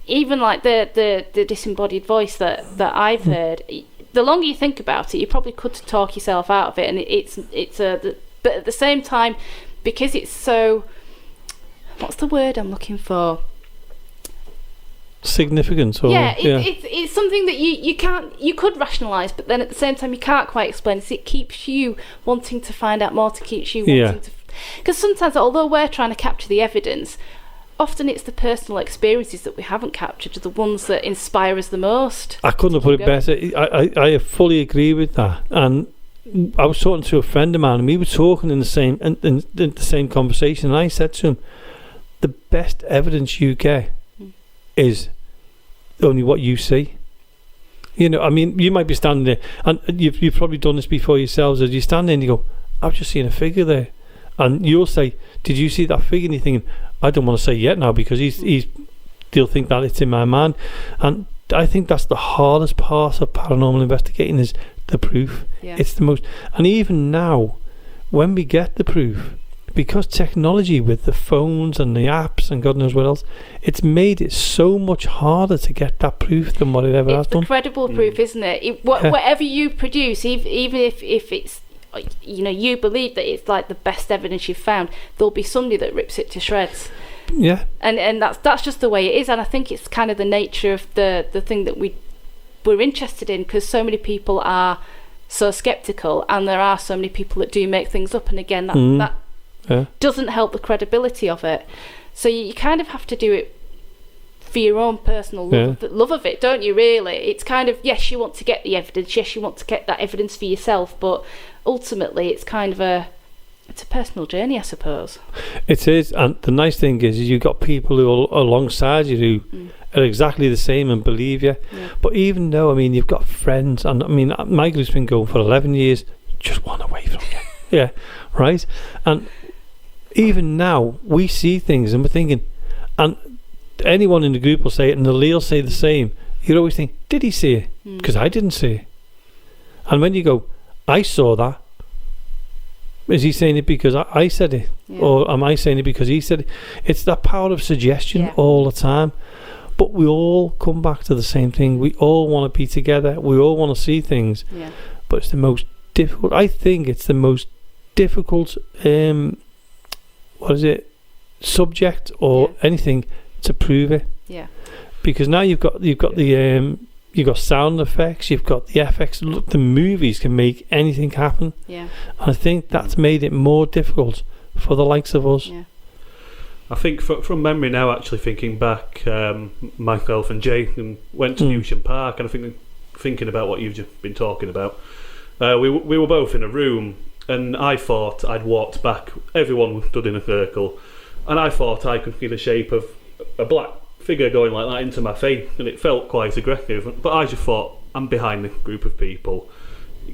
Even like the disembodied voice that I've heard, the longer you think about it, you probably could talk yourself out of it, and but at the same time, because it's so, what's the word I'm looking for? Significant, it's something that you could rationalise, but then at the same time you can't quite explain it. So it keeps you wanting to find out more, keeps you wanting to, because sometimes, although we're trying to capture the evidence, often it's the personal experiences that we haven't captured are the ones that inspire us the most. I couldn't have put it better. I fully agree with that. And I was talking to a friend of mine, and we were talking in the same conversation, and I said to him, the best evidence you get is only what you see. You know, I mean, you might be standing there, and you've probably done this before yourselves, as you stand there and you go, "I've just seen a figure there," and you'll say, "Did you see that figure?" and you're thinking, "I don't want to say yet now, because they'll think that it's in my mind." And I think that's the hardest part of paranormal investigating, is the proof. It's the most. And even now, when we get the proof, because technology with the phones and the apps and God knows what else, it's made it so much harder to get that proof than what it ever has done. It's the credible proof, isn't it? Whatever you produce, even if it's, you know, you believe that it's like the best evidence you've found, there'll be somebody that rips it to shreds. Yeah. And that's just the way it is. And I think it's kind of the nature of the thing that we're interested in, because so many people are so skeptical, and there are so many people that do make things up, and again that doesn't help the credibility of it. So you kind of have to do it for your own personal love of it, don't you, really? It's kind of, yes, you want to get the evidence, yes, you want to get that evidence for yourself, but ultimately it's kind of it's a personal journey, I suppose. It is, and the nice thing is you've got people who are alongside you who are exactly the same and believe you. But even though, I mean, you've got friends, and I mean, my group's been going for 11 years, just one away from you. Right? And even now, we see things and we're thinking, and anyone in the group will say it, and they'll say the same. You always think, did he see it? Because I didn't see it. And when you go, I saw that, is he saying it because I said it? Or am I saying it because he said it? It's that power of suggestion all the time. But we all come back to the same thing. We all want to be together. We all want to see things. But it's the most difficult. I think it's the most difficult subject or anything to prove it. Because now you've got you've got sound effects, you've got the FX. Look, the movies can make anything happen. And I think that's made it more difficult for the likes of us. I think from memory now, actually thinking back, myself and Jay went to Newsham Park, and I think thinking about what you've just been talking about, we were both in a room, and I thought I'd walked back, everyone stood in a circle, and I thought I could see the shape of a black figure going like that into my face, and it felt quite aggressive, but I just thought, I'm behind this group of people,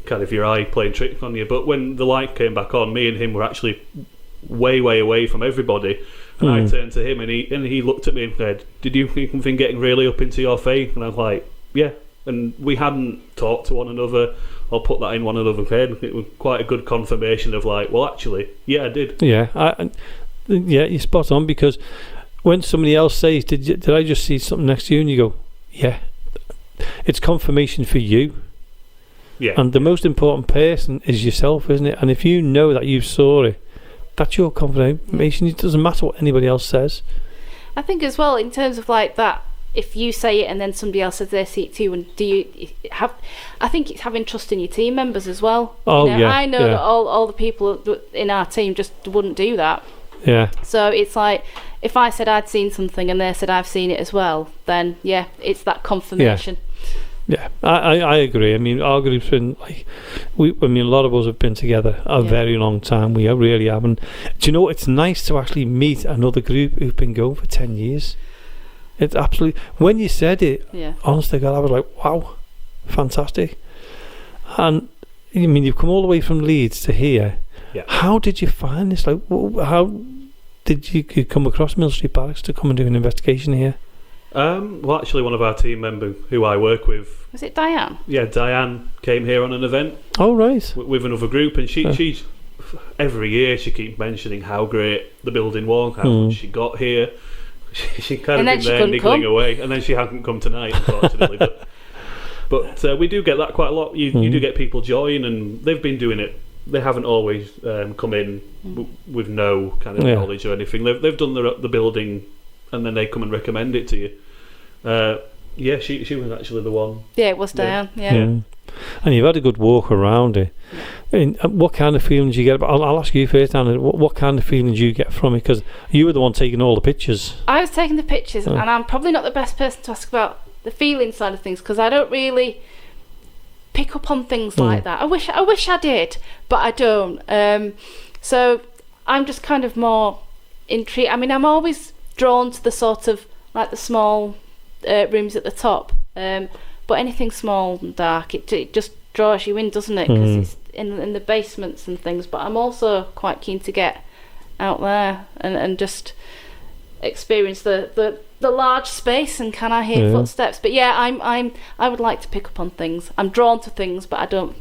kind of your eye playing tricks on you. But when the light came back on, me and him were actually way away from everybody, and I turned to him, and he looked at me and said, "Did you see something getting really up into your face?" And I was like, "Yeah." And we hadn't talked to one another or put that in one another's head. It was quite a good confirmation of like, well, actually, yeah, I did. You're spot on, because when somebody else says, did I just see something next to you, and you go, yeah, it's confirmation for you. And the most important person is yourself, isn't it? And if you know that you saw it, that's your confirmation. It doesn't matter what anybody else says. I think as well, in terms of like that if you say it and then somebody else says they see it too, and do you have? I think it's having trust in your team members as well. Oh, you know, yeah. I know that all the people in our team just wouldn't do that. Yeah. So it's like, if I said I'd seen something and they said I've seen it as well, then yeah, it's that confirmation. Yeah, I agree. I mean, our group's been like, a lot of us have been together a very long time. We really haven't. Do you know, it's nice to actually meet another group who've been going for 10 years. It's absolutely, when you said it, honestly, God, I was like, wow, fantastic. And I mean, you've come all the way from Leeds to here. Yeah. How did you find this? Like, how did you come across Mill Street Barracks to come and do an investigation here? Well, actually, one of our team members who I work with. Was it Diane? Yeah, Diane came here on an event. Oh, right. With another group, and she every year she keeps mentioning how great the building was, how much she got here. She kind of been there niggling away, and then she hadn't come tonight, unfortunately. but we do get that quite a lot. You do get people join, and they've been doing it. They haven't always come in with no kind of knowledge or anything. They've done the building, and then they come and recommend it to you. Yeah, she was actually the one. Yeah, it was Diane. Yeah. And you've had a good walk around it. I mean, what kind of feelings you get? I'll ask you first, Anna. What kind of feelings you get from it? Because you were the one taking all the pictures. I was taking the pictures, and I'm probably not the best person to ask about the feeling side of things, because I don't really pick up on things like that. I wish I did, but I don't. So I'm just kind of more intrigued. I mean, I'm always drawn to the sort of like the small rooms at the top, but anything small and dark, it just draws you in, doesn't it? Because it's in the basements and things. But I'm also quite keen to get out there and just experience the large space, and can I hear footsteps? But yeah, I would like to pick up on things. I'm drawn to things, but I don't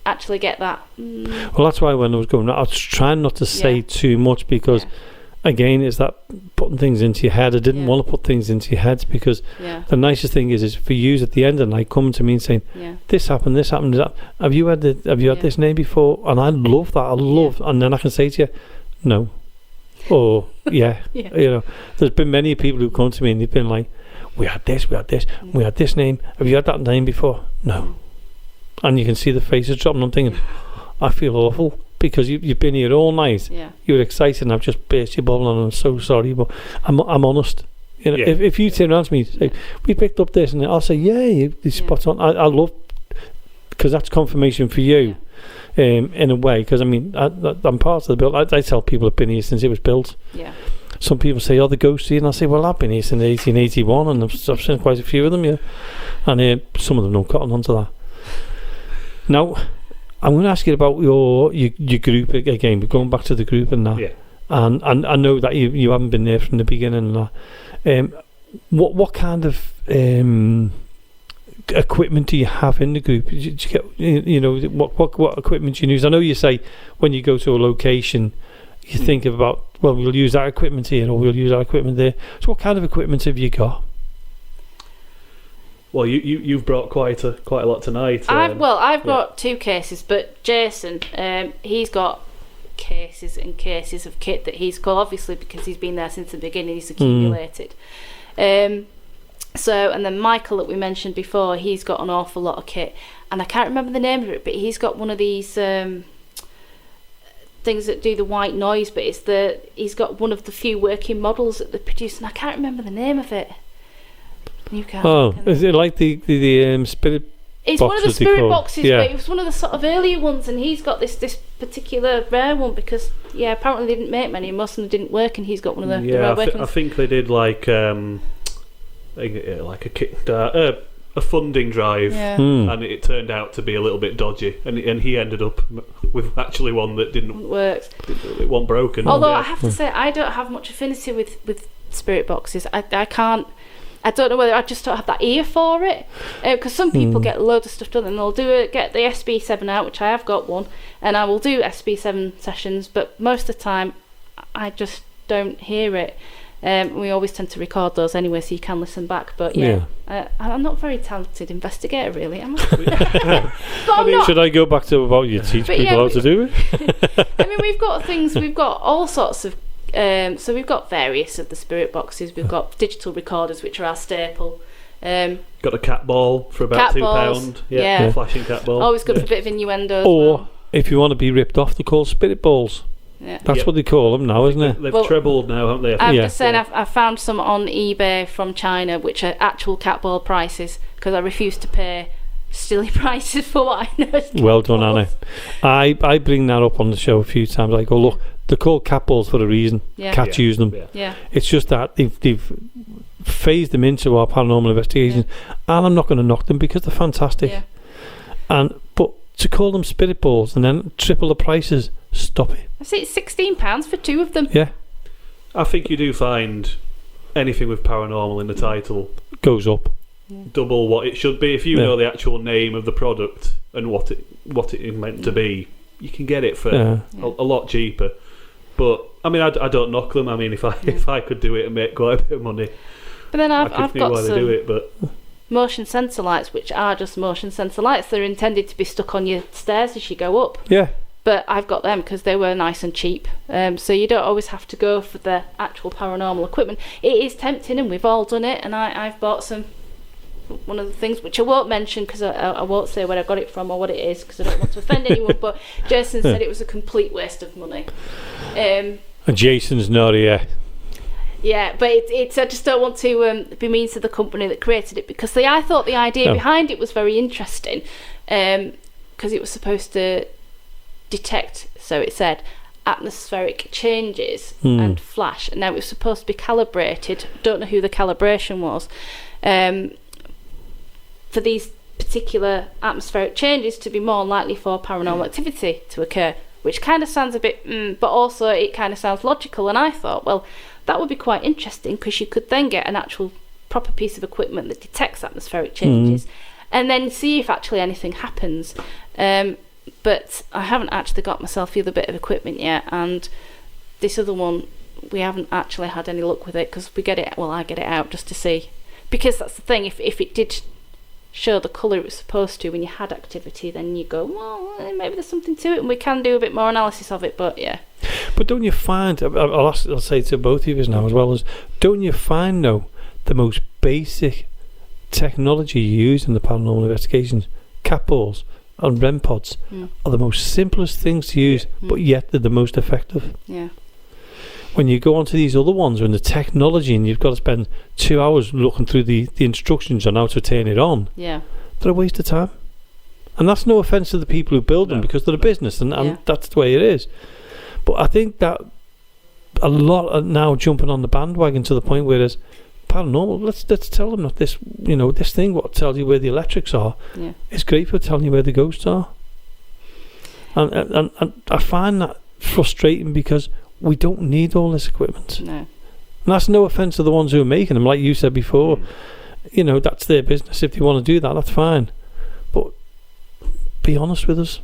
actually get that. Well, that's why when I was going, I was trying not to say too much, because again, it's that putting things into your head. I didn't want to put things into your head, because the nicest thing is for you at the end of the night coming to me and saying, this happened, have you had this name before? And I love that. And then I can say to you, no. Or you know, there's been many people who come to me and they've been like, we had this name, have you had that name before? No. And you can see the faces dropping. I'm thinking, I feel awful, because you've been here all night. You were excited, and I've just burst your bubble, and I'm so sorry, but I'm honest. You know, if you turn around to me and say, we picked up this, and I'll say, you spot on. I love, because that's confirmation for you. In a way, because I mean, I'm part of the build. I tell people I've been here since it was built. Some people say, the ghosts here, and I say, well, I've been here since 1881, and I've seen quite a few of them, and some of them don't cotton onto that. Now, I'm going to ask you about your group again, but going back to the group and that, and I know that you haven't been there from the beginning and that. What kind of equipment do you have in the group? Do you get, what equipment do you use? I know you say when you go to a location, you think about, well, we'll use that equipment here, or we'll use that equipment there. So what kind of equipment have you got? Well, you've brought quite a lot tonight. I've got 2 cases, but Jason, he's got cases and cases of kit that he's got, obviously because he's been there since the beginning. He's accumulated. So, and then Michael that we mentioned before, he's got an awful lot of kit, and I can't remember the name of it, but he's got one of these things that do the white noise, but he's got one of the few working models that they produce, and I can't remember the name of it. You can't. Oh, is it like the spirit? It's one of the spirit boxes, but it was one of the sort of earlier ones, and he's got this particular rare one, because apparently they didn't make many, and most of them didn't work, and he's got one of the rare working ones. I think they did like a Kickstarter, a funding drive, and it turned out to be a little bit dodgy, and he ended up with actually one that didn't work. It wasn't broken. Although I have to say, I don't have much affinity with spirit boxes. I can't. I don't know whether I just don't have that ear for it, because some people get loads of stuff done, and they'll get the SB7 out, which I have got one, and I will do SB7 sessions, but most of the time I just don't hear it. We always tend to record those anyway, so you can listen back. But I'm not a very talented investigator, really, am I? Should I go back to about you teach people how to do it? I mean, we've got all sorts of So we've got various of the spirit boxes. We've got digital recorders, which are our staple. Got a cat ball for about cat £2. balls, yeah. Flashing cat ball. Always good for a bit of innuendo. Or if you want to be ripped off, they're called spirit balls. Yeah. That's what they call them now, isn't it? They've trebled now, haven't they? I'm just saying, I've found some on eBay from China, which are actual cat ball prices, because I refuse to pay silly prices for what I know is cat Well done, balls. Anna. I bring that up on the show a few times. I go, look, they're called cat balls for a reason. Yeah. Cats use them. Yeah. It's just that they've phased them into our paranormal investigations, and I'm not going to knock them because they're fantastic. Yeah. But to call them spirit balls and then triple the prices, stop it. I see it's £16 for 2 of them. Yeah. I think you do find anything with paranormal in the title Goes up. double what it should be. If you know the actual name of the product and what it is meant to be, you can get it for a lot cheaper. But I mean, I don't knock them. I mean, if I could do it and make quite a bit of money, but then I've got why some they do it, but motion sensor lights, which are just motion sensor lights. They're intended to be stuck on your stairs as you go up. Yeah. But I've got them because they were nice and cheap. So you don't always have to go for the actual paranormal equipment. It is tempting, and we've all done it. And I've bought some. One of the things which I won't mention because I won't say where I got it from or what it is because I don't want to offend anyone. But Jason said it was a complete waste of money. And Jason's not here. Yeah, but it's I just don't want to be mean to the company that created it because I thought the idea behind it was very interesting because it was supposed to detect, so it said, atmospheric changes and flash. And now it was supposed to be calibrated. Don't know who the calibration was. For these particular atmospheric changes to be more likely for paranormal activity to occur, which kind of sounds a bit, but also it kind of sounds logical. And I thought, well, that would be quite interesting because you could then get an actual proper piece of equipment that detects atmospheric changes and then see if actually anything happens. But I haven't actually got myself the other bit of equipment yet, and this other one, we haven't actually had any luck with it because I get it out just to see. Because that's the thing, if it did show the colour it was supposed to when you had activity, then you go, well, maybe there's something to it, and we can do a bit more analysis of it, but yeah. But don't you find, I'll say to both of you now as well, as don't you find, though, the most basic technology used in the paranormal investigations, cat balls and REM pods, are the most simplest things to use, but yet they're the most effective. Yeah. When you go onto these other ones and the technology and you've got to spend 2 hours looking through the instructions on how to turn it on, they're a waste of time. And that's no offence to the people who build them because they're a business and that's the way it is. But I think that a lot are now jumping on the bandwagon to the point where it's paranormal. Let's tell them that this thing what tells you where the electrics are is great for telling you where the ghosts are. And I find that frustrating because we don't need all this equipment. No. And that's no offence to the ones who are making them, like you said before. That's their business. If they want to do that, that's fine. But be honest with us.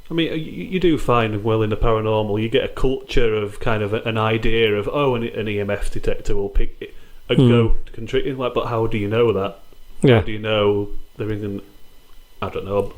I mean, you do find, well, in the paranormal, you get a culture of kind of an idea of, an EMF detector will pick a ghost can trick you. Like, but how do you know that? Yeah. How do you know there isn't? I don't know.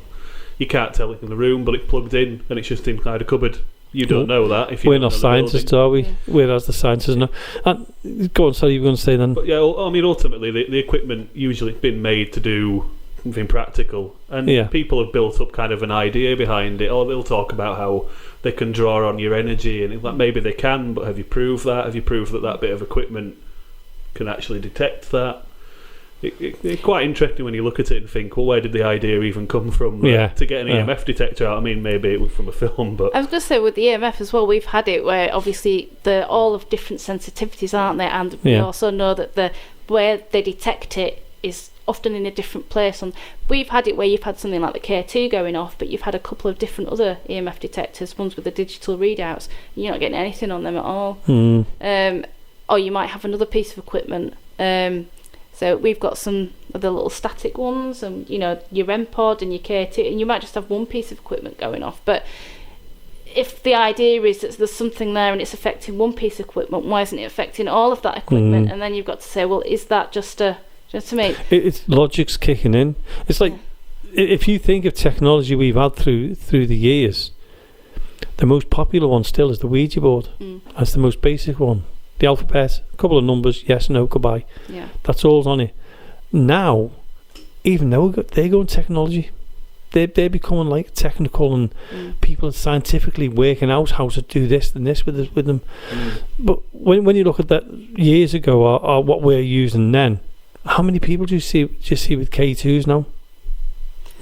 You can't tell it in the room, but it's plugged in and it's just inside a cupboard. You don't know that if we're not scientists, are we? Whereas the scientists know. And go on, sorry, you were going to say then. But yeah, I mean, ultimately, the equipment usually been made to do something practical, and people have built up kind of an idea behind it. Or they'll talk about how they can draw on your energy, and it's like maybe they can, but have you proved that? Have you proved that bit of equipment can actually detect that? It's quite interesting when you look at it and think, well, where did the idea even come from to get an EMF detector out? I mean, maybe it was from a film, but... I was going to say, with the EMF as well, we've had it where obviously they're all of different sensitivities, aren't they? And we also know that where they detect it is often in a different place. And we've had it where you've had something like the K2 going off, but you've had a couple of different other EMF detectors, ones with the digital readouts, and you're not getting anything on them at all. Or you might have another piece of equipment. So we've got some of the little static ones, and your REM pod and your K2, and you might just have one piece of equipment going off. But if the idea is that there's something there and it's affecting one piece of equipment, why isn't it affecting all of that equipment? And then you've got to say, well, is that just a... Just to me, it's logic's kicking in. It's like if you think of technology we've had through the years, The most popular one still is the Ouija board. That's the most basic one. The alphabet, a couple of numbers, yes, no, goodbye. Yeah. That's all's on it. Now, even though they're going technology, they're becoming like technical, and people are scientifically working out how to do this and this with them. But when you look at that years ago, or what we're using then, how many people do you see with K2s now?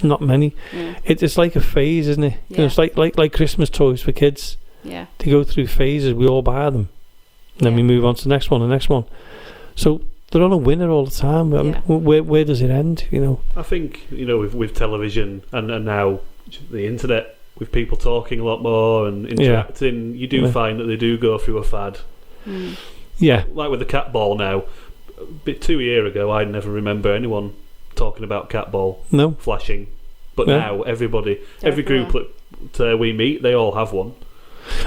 Not many. Yeah. It's like a phase, isn't it? Yeah. You know, it's like Christmas toys for kids. Yeah. They go through phases. We all buy them, and then we move on to the next one. So they're on a winner all the time. I mean, where does it end? You know. I think with television and now the internet, with people talking a lot more and interacting, you do find that they do go through a fad. Yeah. Like with the cat ball now. A bit 2 years ago, I never remember anyone talking about cat ball flashing, but now everybody, every group that we meet, they all have one.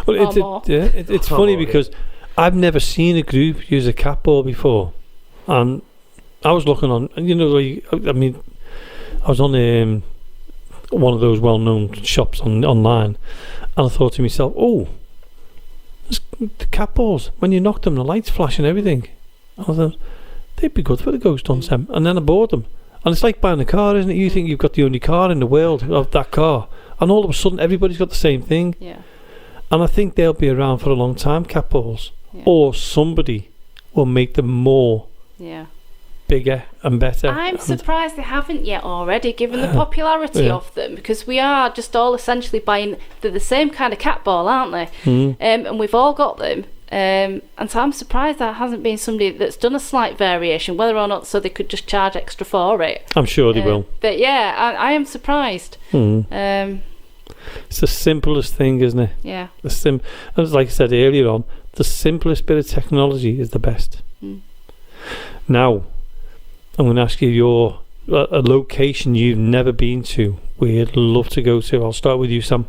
Well, it's funny because I've never seen a group use a cat ball before, and I was looking on, I was on one of those well-known shops online, and I thought to myself, the cat balls, when you knock them, the lights flash and everything. I thought they'd be good for the ghost hunts, and then I bought them. And it's like buying a car, isn't it? You think you've got the only car in the world of that car, and all of a sudden everybody's got the same thing. Yeah. And I think they'll be around for a long time, cat balls. Or somebody will make them more bigger and better. I'm surprised they haven't yet already, given the popularity of them, because we are just all essentially buying the same kind of cat ball, aren't they? And we've all got them. And so I'm surprised there hasn't been somebody that's done a slight variation, whether or not so they could just charge extra for it. I'm sure they will. But yeah, I am surprised. It's the simplest thing, isn't it? Yeah. And like I said earlier on, the simplest bit of technology is the best. Now, I'm going to ask you a location you've never been to, where you'd love to go to. I'll start with you, Sam.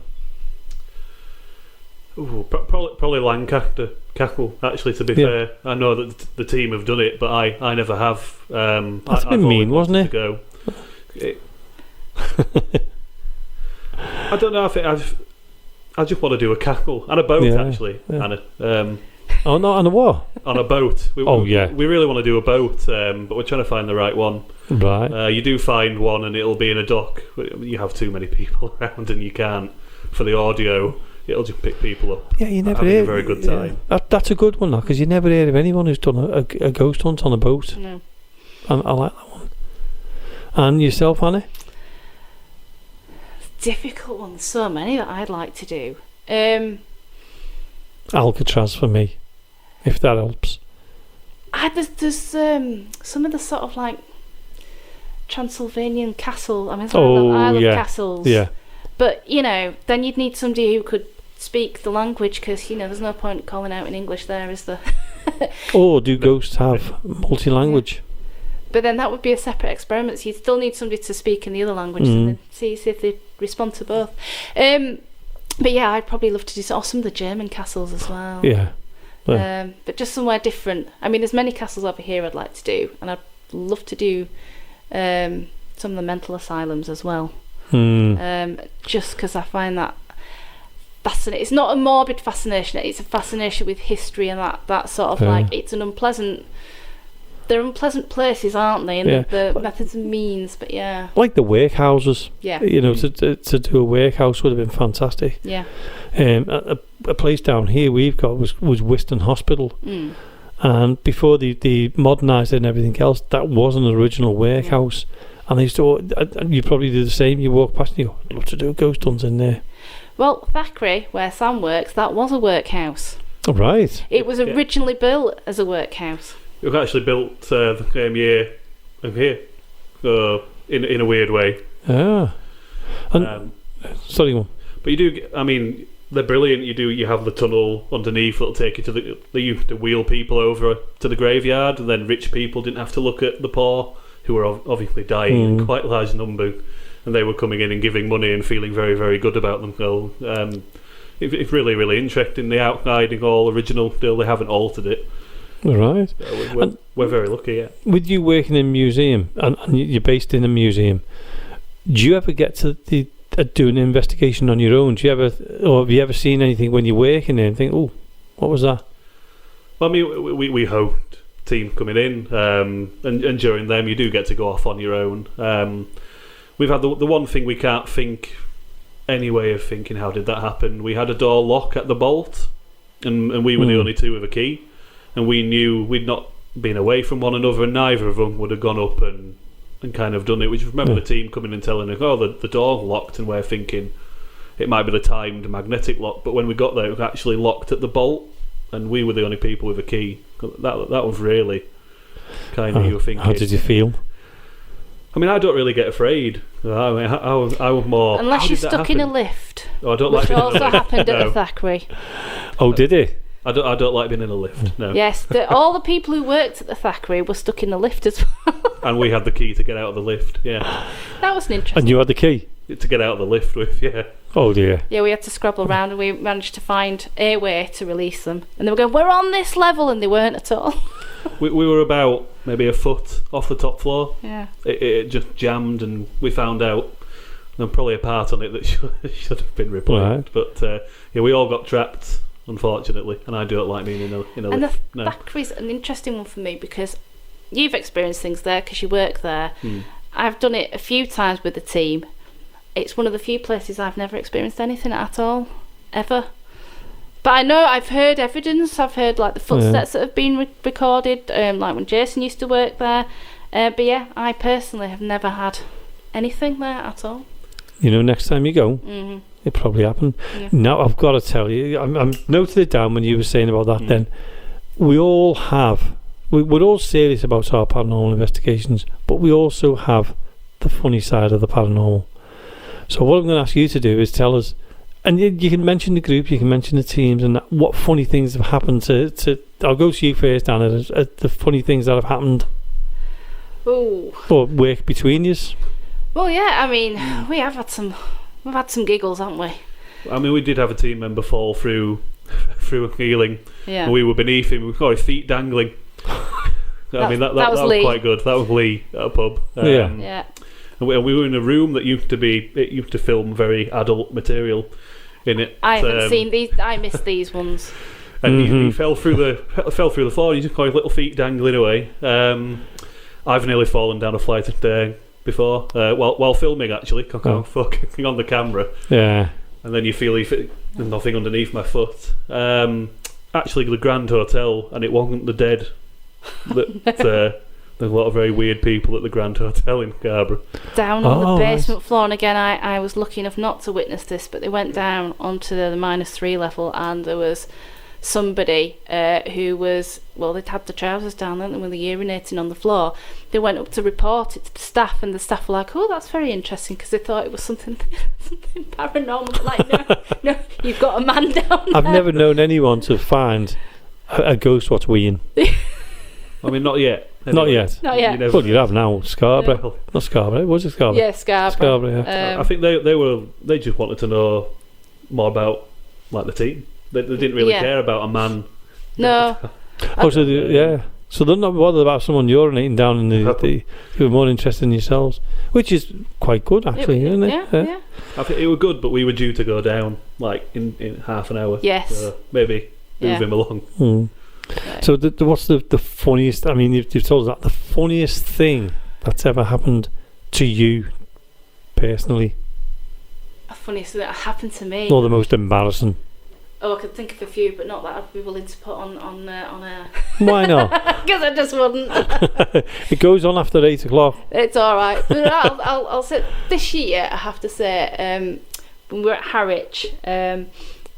Ooh, probably Lancaster Cackle. Actually, to be fair, I know that the team have done it, but I never have. That's a bit mean, wasn't it? Go. I don't know if I just want to do a cackle and a boat actually, and oh no, on a what? On a boat. We really want to do a boat, but we're trying to find the right one. Right. You do find one, and it'll be in a dock. You have too many people around, and you can't for the audio. It'll just pick people up. Yeah, you never having a very good time. That's a good one, because you never hear of anyone who's done a ghost hunt on a boat. No. I like that one. And yourself, Annie? Difficult one. There's so many that I'd like to do. Alcatraz for me, if that helps. There's some of the sort of like Transylvanian castle. I mean, I love castles. Yeah. But then you'd need somebody who could speak the language, because there's no point calling out in English there, is there? Or do ghosts have multi-language? But then that would be a separate experiment, so you'd still need somebody to speak in the other language and then see if they respond to both. But yeah, I'd probably love to do some of the German castles as well. Yeah. But just somewhere different. I mean, there's many castles over here I'd like to do, and I'd love to do some of the mental asylums as well. Just because I find that fascinating. It's not a morbid fascination, it's a fascination with history and that sort of like, it's an unpleasant, they're unpleasant places, aren't they, and the methods and means, but like the workhouses, to do a workhouse would have been fantastic. A place down here we've got was Wiston Hospital, and before they modernised it and everything else, that was an original workhouse. And they used to, you probably do the same. You walk past and you go, I'd love to do ghost hunts in there. Well, Thackeray, where Sam works, that was a workhouse. Oh, right. It was originally built as a workhouse. It was actually built the same year of here, in a weird way. Ah. And, sorry, one. But you do, I mean, they're brilliant. You have the tunnel underneath that'll take you to they used to wheel people over to the graveyard, and then rich people didn't have to look at the poor, who were obviously dying in quite large numbers, and they were coming in and giving money and feeling very, very good about themselves. It's really, really interesting. The outside is all original still. They haven't altered it. Right. We're very lucky, yeah. With you working in a museum, and you're based in a museum, do you ever get to the doing an investigation on your own? Have you ever seen anything when you're working there and think, oh, what was that? Well, I mean, we hoped team coming in, and during them you do get to go off on your own. We've had the one thing we can't think any way of thinking how did that happen. We had a door lock at the bolt, and we were the only two with a key, and we knew we'd not been away from one another, and neither of them would have gone up and kind of done it. We just remember the team coming and telling us, oh, the door locked, and we're thinking it might be the timed magnetic lock, but when we got there it was actually locked at the bolt, and we were the only people with a key. That was really kind of, you were thinking. How did you feel? I mean, I don't really get afraid. I mean, I was more... Unless you're stuck in a lift. Oh, I don't which like also happened at the Thackeray. Oh, did it? I don't like being in a lift, no. Yes, all the people who worked at the Thackeray were stuck in the lift as well. And we had the key to get out of the lift, yeah. That was an interesting... And you had the key? To get out of the lift with, yeah. Oh dear. Yeah, we had to scrabble around and we managed to find a way to release them. And they were going, we're on this level, and they weren't at all. We were about maybe a foot off the top floor. Yeah. It just jammed, and we found out there's probably a part on it that should have been replaced. Right. But yeah, we all got trapped, unfortunately, and I don't like being in a and lift. The Thackeray's an interesting one for me because you've experienced things there because you work there. I've done it a few times with the team. It's one of the few places I've never experienced anything at all, ever. But I know I've heard evidence. I've heard like the footsteps that have been recorded, like when Jason used to work there. But yeah, I personally have never had anything there at all. You know, next time you go, it probably happened. Yeah. Now I've got to tell you, I'm noted it down when you were saying about that. Then we're all serious about our paranormal investigations, but we also have the funny side of the paranormal. So what I'm going to ask you to do is tell us, and you can mention the group, you can mention the teams, and what funny things have happened to I'll go to you first, Anna, the funny things that have happened. Ooh. Or work between yous. Well, yeah, I mean, we've had some giggles, haven't we? I mean, we did have a team member fall through a ceiling. Yeah. And we were beneath him, we got his feet dangling. I mean, that was quite good. That was Lee at a pub. Yeah. And we were in a room that used to film very adult material in it. I haven't seen these. I missed these ones. And he fell through the floor. And he just got his little feet dangling away. I've nearly fallen down a flight of stairs before, while filming actually, focusing on the camera. Yeah. And then you feel there's nothing underneath my foot. Actually, the Grand Hotel, and it wasn't the dead. There's a lot of very weird people at the Grand Hotel in Scarborough. Down on the basement floor, and again, I was lucky enough not to witness this, but they went down onto the -3 level, and there was somebody who was, well, they'd had the trousers down, and when they were urinating on the floor, they went up to report it to the staff, and the staff were like, oh, that's very interesting, because they thought it was something paranormal. Like, no, you've got a man down there. I've never known anyone to find a ghost what's weeing. I mean, not yet. Anyway. Not yet. Well, you have now. Scarborough. No. Not Scarborough. Was it Scarborough? Yeah, Scarborough. Yeah. I think they just wanted to know more about like the team. They didn't really care about a man. No. So they're not bothered about someone urinating down in the they were more interested in yourselves, which is quite good actually, isn't it? Yeah. I think it was good, but we were due to go down like in half an hour. Yes. So maybe move him along. Right. So what's the funniest? I mean, you've told us that the funniest thing that's ever happened to you personally. The funniest thing that happened to me. Or the most embarrassing. Oh, I could think of a few, but not that I'd be willing to put on air. Why not? Because I just wouldn't. It goes on after 8 o'clock. It's all right. But I'll say this year, I have to say, when we were at Harwich,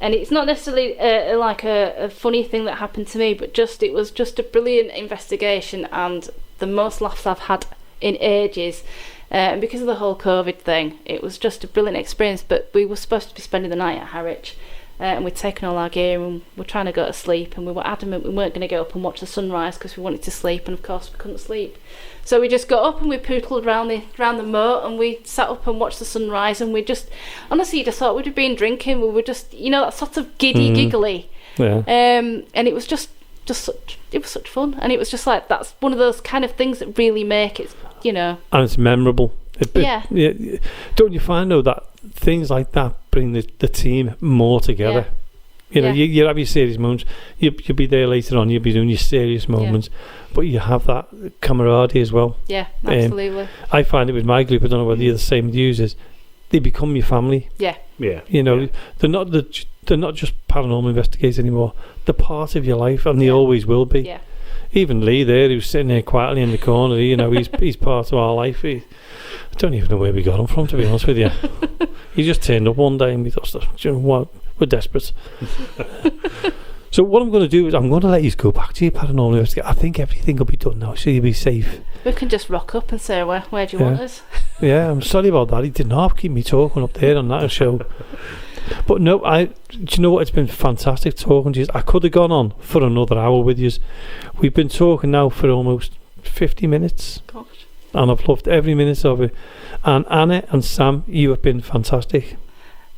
and it's not necessarily like a funny thing that happened to me, but it was just a brilliant investigation and the most laughs I've had in ages. And because of the whole COVID thing, it was just a brilliant experience. But we were supposed to be spending the night at Harwich, and we'd taken all our gear and we're trying to go to sleep, and we were adamant we weren't going to go up and watch the sunrise because we wanted to sleep, and of course we couldn't sleep. So we just got up and we pootled around the moat, and we sat up and watched the sunrise, and we just, honestly, you just thought we'd have been drinking. We were just, that sort of giddy, giggly. Yeah. And it was just it was such fun, and it was just like, that's one of those kind of things that really make it, And it's memorable. Yeah. Don't you find though that things like that bring the team more together? You know, you have your serious moments. You'll be there later on. You'll be doing your serious moments, but you have that camaraderie as well. Yeah, absolutely. I find it with my group. I don't know whether you're the same with users. They become your family. Yeah. You know, they're not just paranormal investigators anymore. They're part of your life, and they always will be. Yeah. Even Lee there, who's sitting there quietly in the corner, you know, he's part of our life. I don't even know where we got him from, to be honest with you. He just turned up one day and we thought, you know what, we're desperate. So what I'm going to do is I'm going to let you go back to your paranormal investigation. I think everything will be done now, so you'll be safe. We can just rock up and say, where do you want us? Yeah, I'm sorry about that. He did not keep me talking up there on that show. But no, do you know what? It's been fantastic talking to you. I could have gone on for another hour with you. We've been talking now for almost 50 minutes. Gosh. And I've loved every minute of it. And Anna and Sam, you have been fantastic.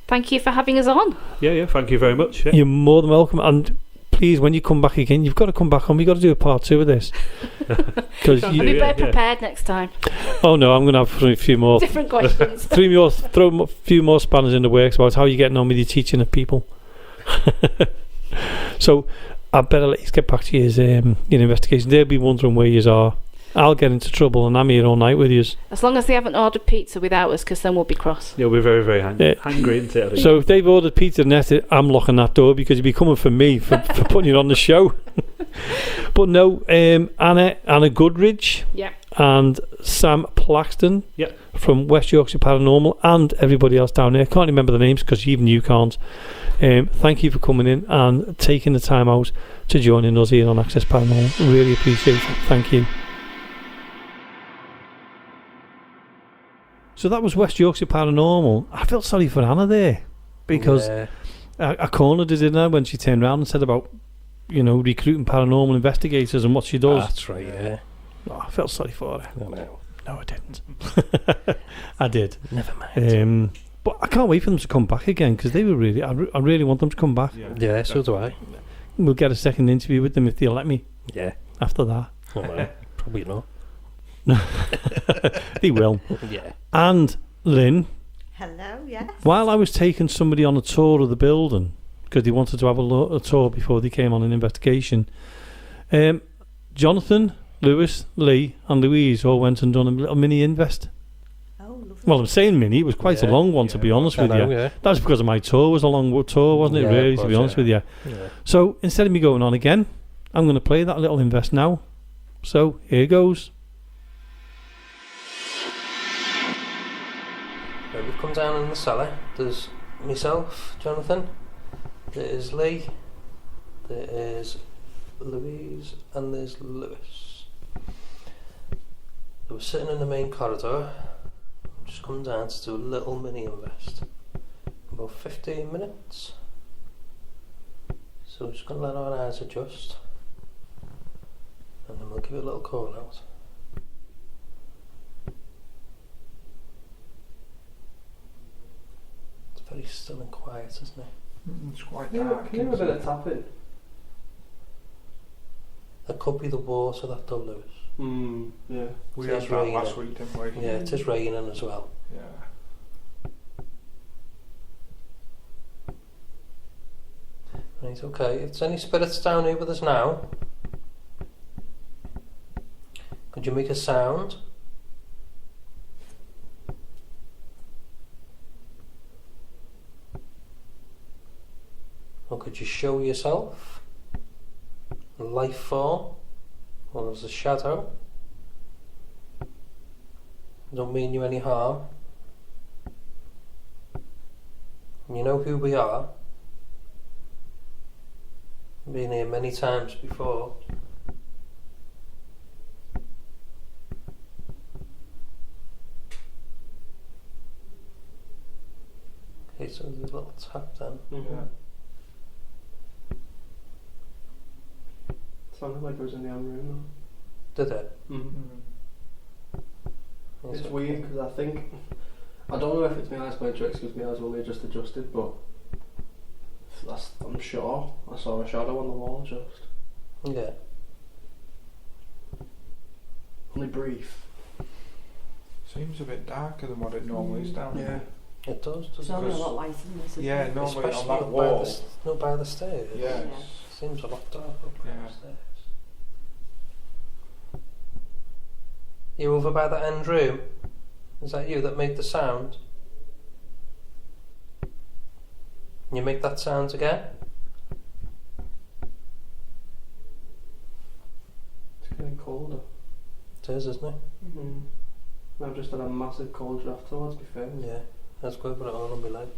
Thank you for having us on. Yeah, thank you very much. Yeah. You're more than welcome. And please, when you come back again, you've got to come back on. We've got to do a part 2 of this. I'll be better prepared next time. Oh no, I'm going to have a few more different questions. Throw a few more spanners in the works about how you're getting on with your teaching of people. So I better let you get back to your investigation. They'll be wondering where you are. I'll get into trouble and I'm here all night with you. As long as they haven't ordered pizza without us, because then we'll be cross. Yeah, we're very, very hungry, isn't it? So if they've ordered pizza and that's it, I'm locking that door because you'll be coming for me for putting you on the show. But no, Anna Goodridge and Sam Plaxton from West Yorkshire Paranormal and everybody else down there. I can't remember the names because even you can't. Thank you for coming in and taking the time out to joining us here on Access Paranormal. Really appreciate it. Thank you. So that was West Yorkshire Paranormal. I felt sorry for Anna there because I cornered her, didn't I, when she turned around and said about, recruiting paranormal investigators and what she does. That's right, yeah. Oh, I felt sorry for her. No, I didn't. I did. Never mind. But I can't wait for them to come back again because they were really, I really want them to come back. Yeah, so do I. We'll get a second interview with them if they'll let me. Yeah. After that. Oh, no, probably not. They will. Yeah. And Lynn. Hello, yes. While I was taking somebody on a tour of the building, because they wanted to have a tour before they came on an investigation, Jonathan, Lewis, Lee and Louise all went and done a little mini invest. Oh, lovely. Well, I'm saying mini, it was quite a long one to be honest with you. Yeah. That's because of my tour was a long tour, wasn't it, really, to be honest with you. Yeah. So instead of me going on again, I'm going to play that little invest now. So here goes. We've come down in the cellar. There's myself, Jonathan, there's Lee, there is Louise and there's Lewis. They were sitting in the main corridor. Just come down to do a little mini invest. About 15 minutes. So we're just going to let our eyes adjust and then we'll give it a little call out. Very still and quiet, isn't it? It's quite Can dark. you hear a bit of tapping? That could be the water, that though, Lewis. Yeah. We It had is that raining. last week, didn't we? Yeah, it is raining as well. Yeah. Right, okay. If there's any spirits down here with us now, could you make a sound? Or could you show yourself? A life form? Or as a shadow? Don't mean you any harm. You know who we are. Been here many times before. Okay, so there's a little tap then. Yeah. Sounded like it was in the other room Did it? though. Yes, It's okay. weird because I don't know if it's my eyes playing tricks because my eyes only just adjusted, but I'm sure I saw a shadow on the wall just. Yeah. Only brief. Seems a bit darker than what it normally is down here. It does, It's doesn't normally it? a lot lighter than this, isn't Yeah, it? normally on Especially that up wall. by the stairs. Yes. Seems a lot darker up by Yeah. the stairs. You over by the end room? Is that you that made the sound? Can you make that sound again? It's getting colder. It is, isn't it? Mm. I've just had a massive cold draft towards my face. Yeah. Let's go put it on my leg.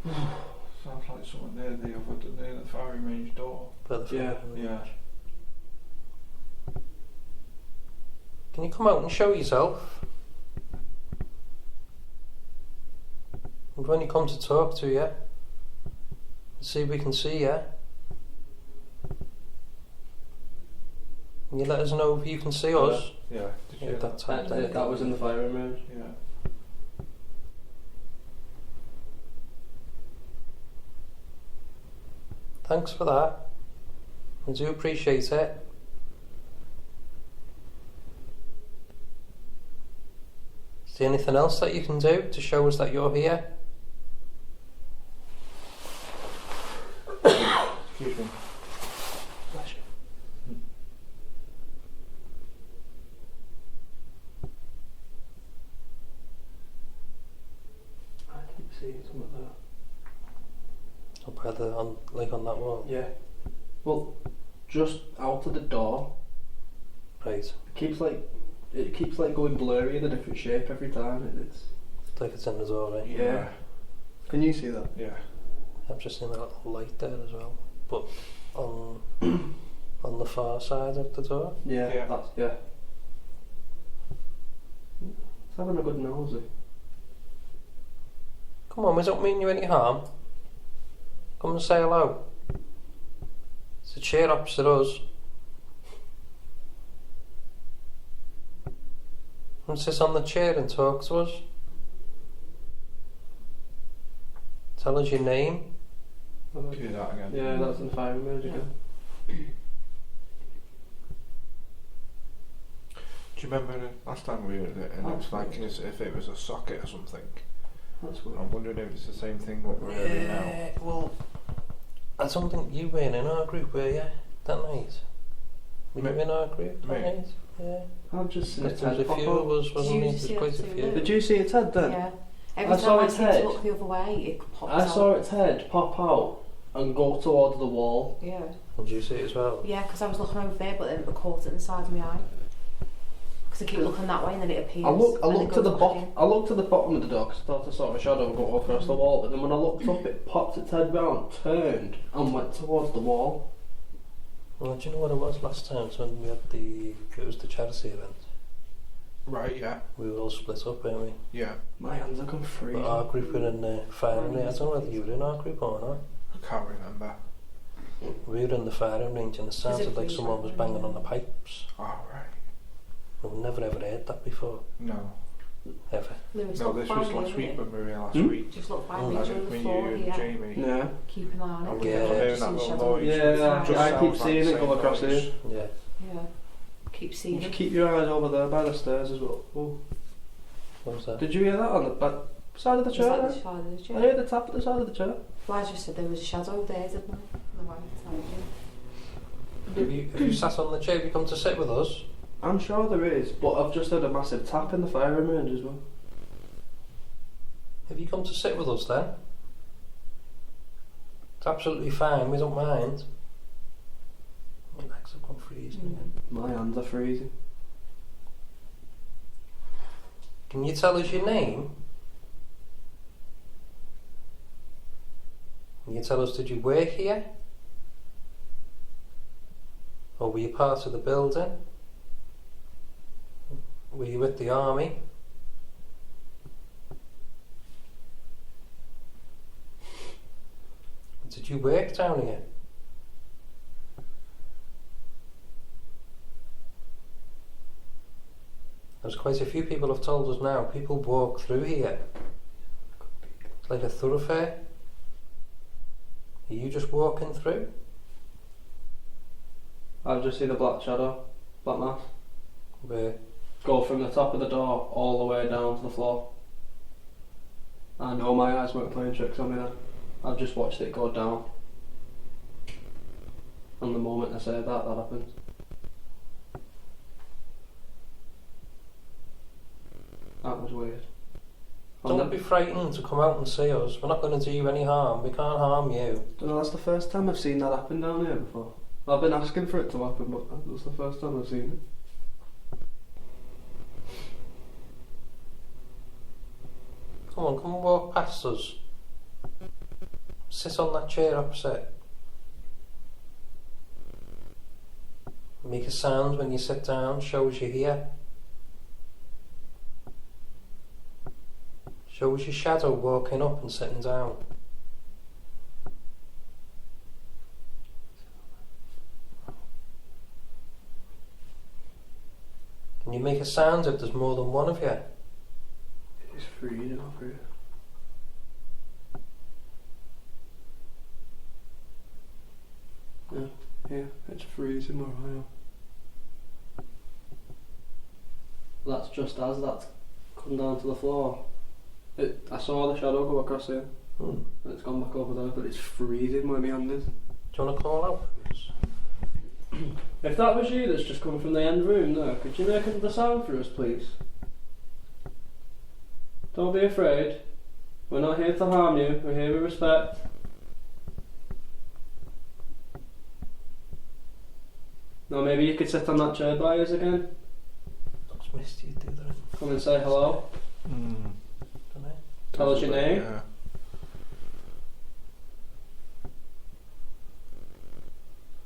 Sounds like someone near the firing range door. By the Yeah. firing range. Yeah. Can you come out and show yourself? We've only come to talk to you. See if we can see you. Can you let us know if you can see us? Yeah. Did you Yeah, hear that? That was in the firing range. Yeah. Thanks for that. I do appreciate it. Is there anything else that you can do to show us that you're here? Excuse me. I keep seeing something there. Up by on that wall? Yeah. Well, just out of the door, Right. it keeps like going blurry in a different shape every time. It's It's like it's in the door, right? Yeah. Can you see that? Yeah. I've just seen a little light there as well. But on the far side of the door. Yeah. Yeah. That's yeah. It's having a good nosy. Come on, we don't mean you any harm. Come and say hello. It's a chair opposite us. And sit on the chair and talk to us. Tell us your name. Do that again. Yeah, that's in the firing range again. Do you remember the last time we were at it? And it was like as if it was a socket or something. That's good. I'm wondering if it's the same thing what we're hearing now. Well, I don't think you were in our group, were you? That night? Were you in our group that Me? night? Yeah. I've just seen There's its head a pop few out. of us, wasn't Did you there? just There's quite a see it few. too? Did you see its head then? Yeah. Every I time saw I its seem to head. look the other way, it pops I out. saw its head pop out and go towards the wall. Yeah. Did you see it as well? Yeah, because I was looking over there, but then it caught it in the side of my eye. Because I keep looking that way and then it appears. I looked and it to the goes bottom. back in. I looked to the bottom of the door 'cause I thought I saw a shadow go across the wall. But then when I looked up, it popped its head round, turned, and went towards the wall. Well, do you know what it was last time? So when we had it was the charity event. Right, yeah. We were all split up, weren't we? Yeah. My hands are going free. But our group were in the firing range. I don't know whether you were in our group or not. I can't remember. We were in the firing range and it sounded like someone was banging on the pipes. Oh, right. We've never ever heard that before, No. ever. Lewis, No, look this by was me, last isn't week it? when we were here last Hmm? week. Just look by Oh, me I on Just the when floor you and here. Jamie. Yeah. Keep an eye on it. Yeah. Hearing Just that in the little shadow. noise. Yeah, Just I keep sounds seeing like it go the across same here. noise. Yeah. Yeah. Keep seeing Just it. keep your eyes over there by the stairs as well. Oh. What was that? Did you hear that on the back side of the Is chair? that the there? side of the I chair? heard the tap at the side of the chair. Well, I just said there was a shadow there, didn't I? On the right side. Have you sat on the chair? Have you come to sit with us? I'm sure there is, but I've just heard a massive tap in the firing range as well. Have you come to sit with us then? It's absolutely fine, we don't mind. My legs have gone freezing again. My hands are freezing. Can you tell us your name? Can you tell us, did you work here? Or were you part of the building? Were you with the army? Did you work down here? There's quite a few people have told us now, people walk through here. It's like a thoroughfare. Are you just walking through? I've just seen a black shadow, black mass, Where? go from the top of the door all the way down to the floor. I know my eyes weren't playing tricks on me then. I've just watched it go down. And the moment I said that happened. That was weird. Don't be frightened to come out and see us. We're not going to do you any harm. We can't harm you. No, that's the first time I've seen that happen down here before. I've been asking for it to happen, but that's the first time I've seen it. Come on, come and walk past us. Sit on that chair opposite. Make a sound when you sit down, shows you're here. Shows your shadow walking up and sitting down. Can you make a sound if there's more than one of you? It's freezing up here. Yeah, it's freezing where I am. That's just as that's come down to the floor. I saw the shadow go across here. And it's gone back over there, but it's freezing where my hand is. Do you want to call out, please? If that was you that's just come from the end room there, could you make the sound for us, please? Don't be afraid. We're not here to harm you. We're here with respect. Now maybe you could sit on that chair by us again. That's Misty, do that. Come and say hello. Tell us your name. Yeah.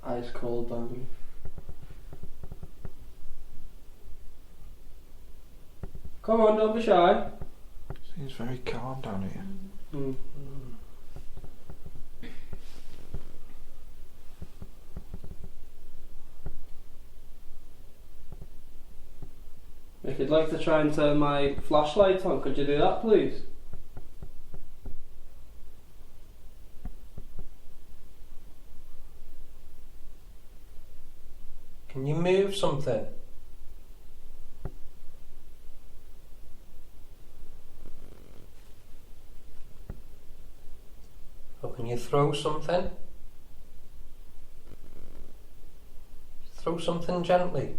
Ice cold, Danny. Come on, don't be shy. Seems very calm down here. If you'd like to try and turn my flashlight on, could you do that, please? Can you move something? Or can you throw something? Throw something gently.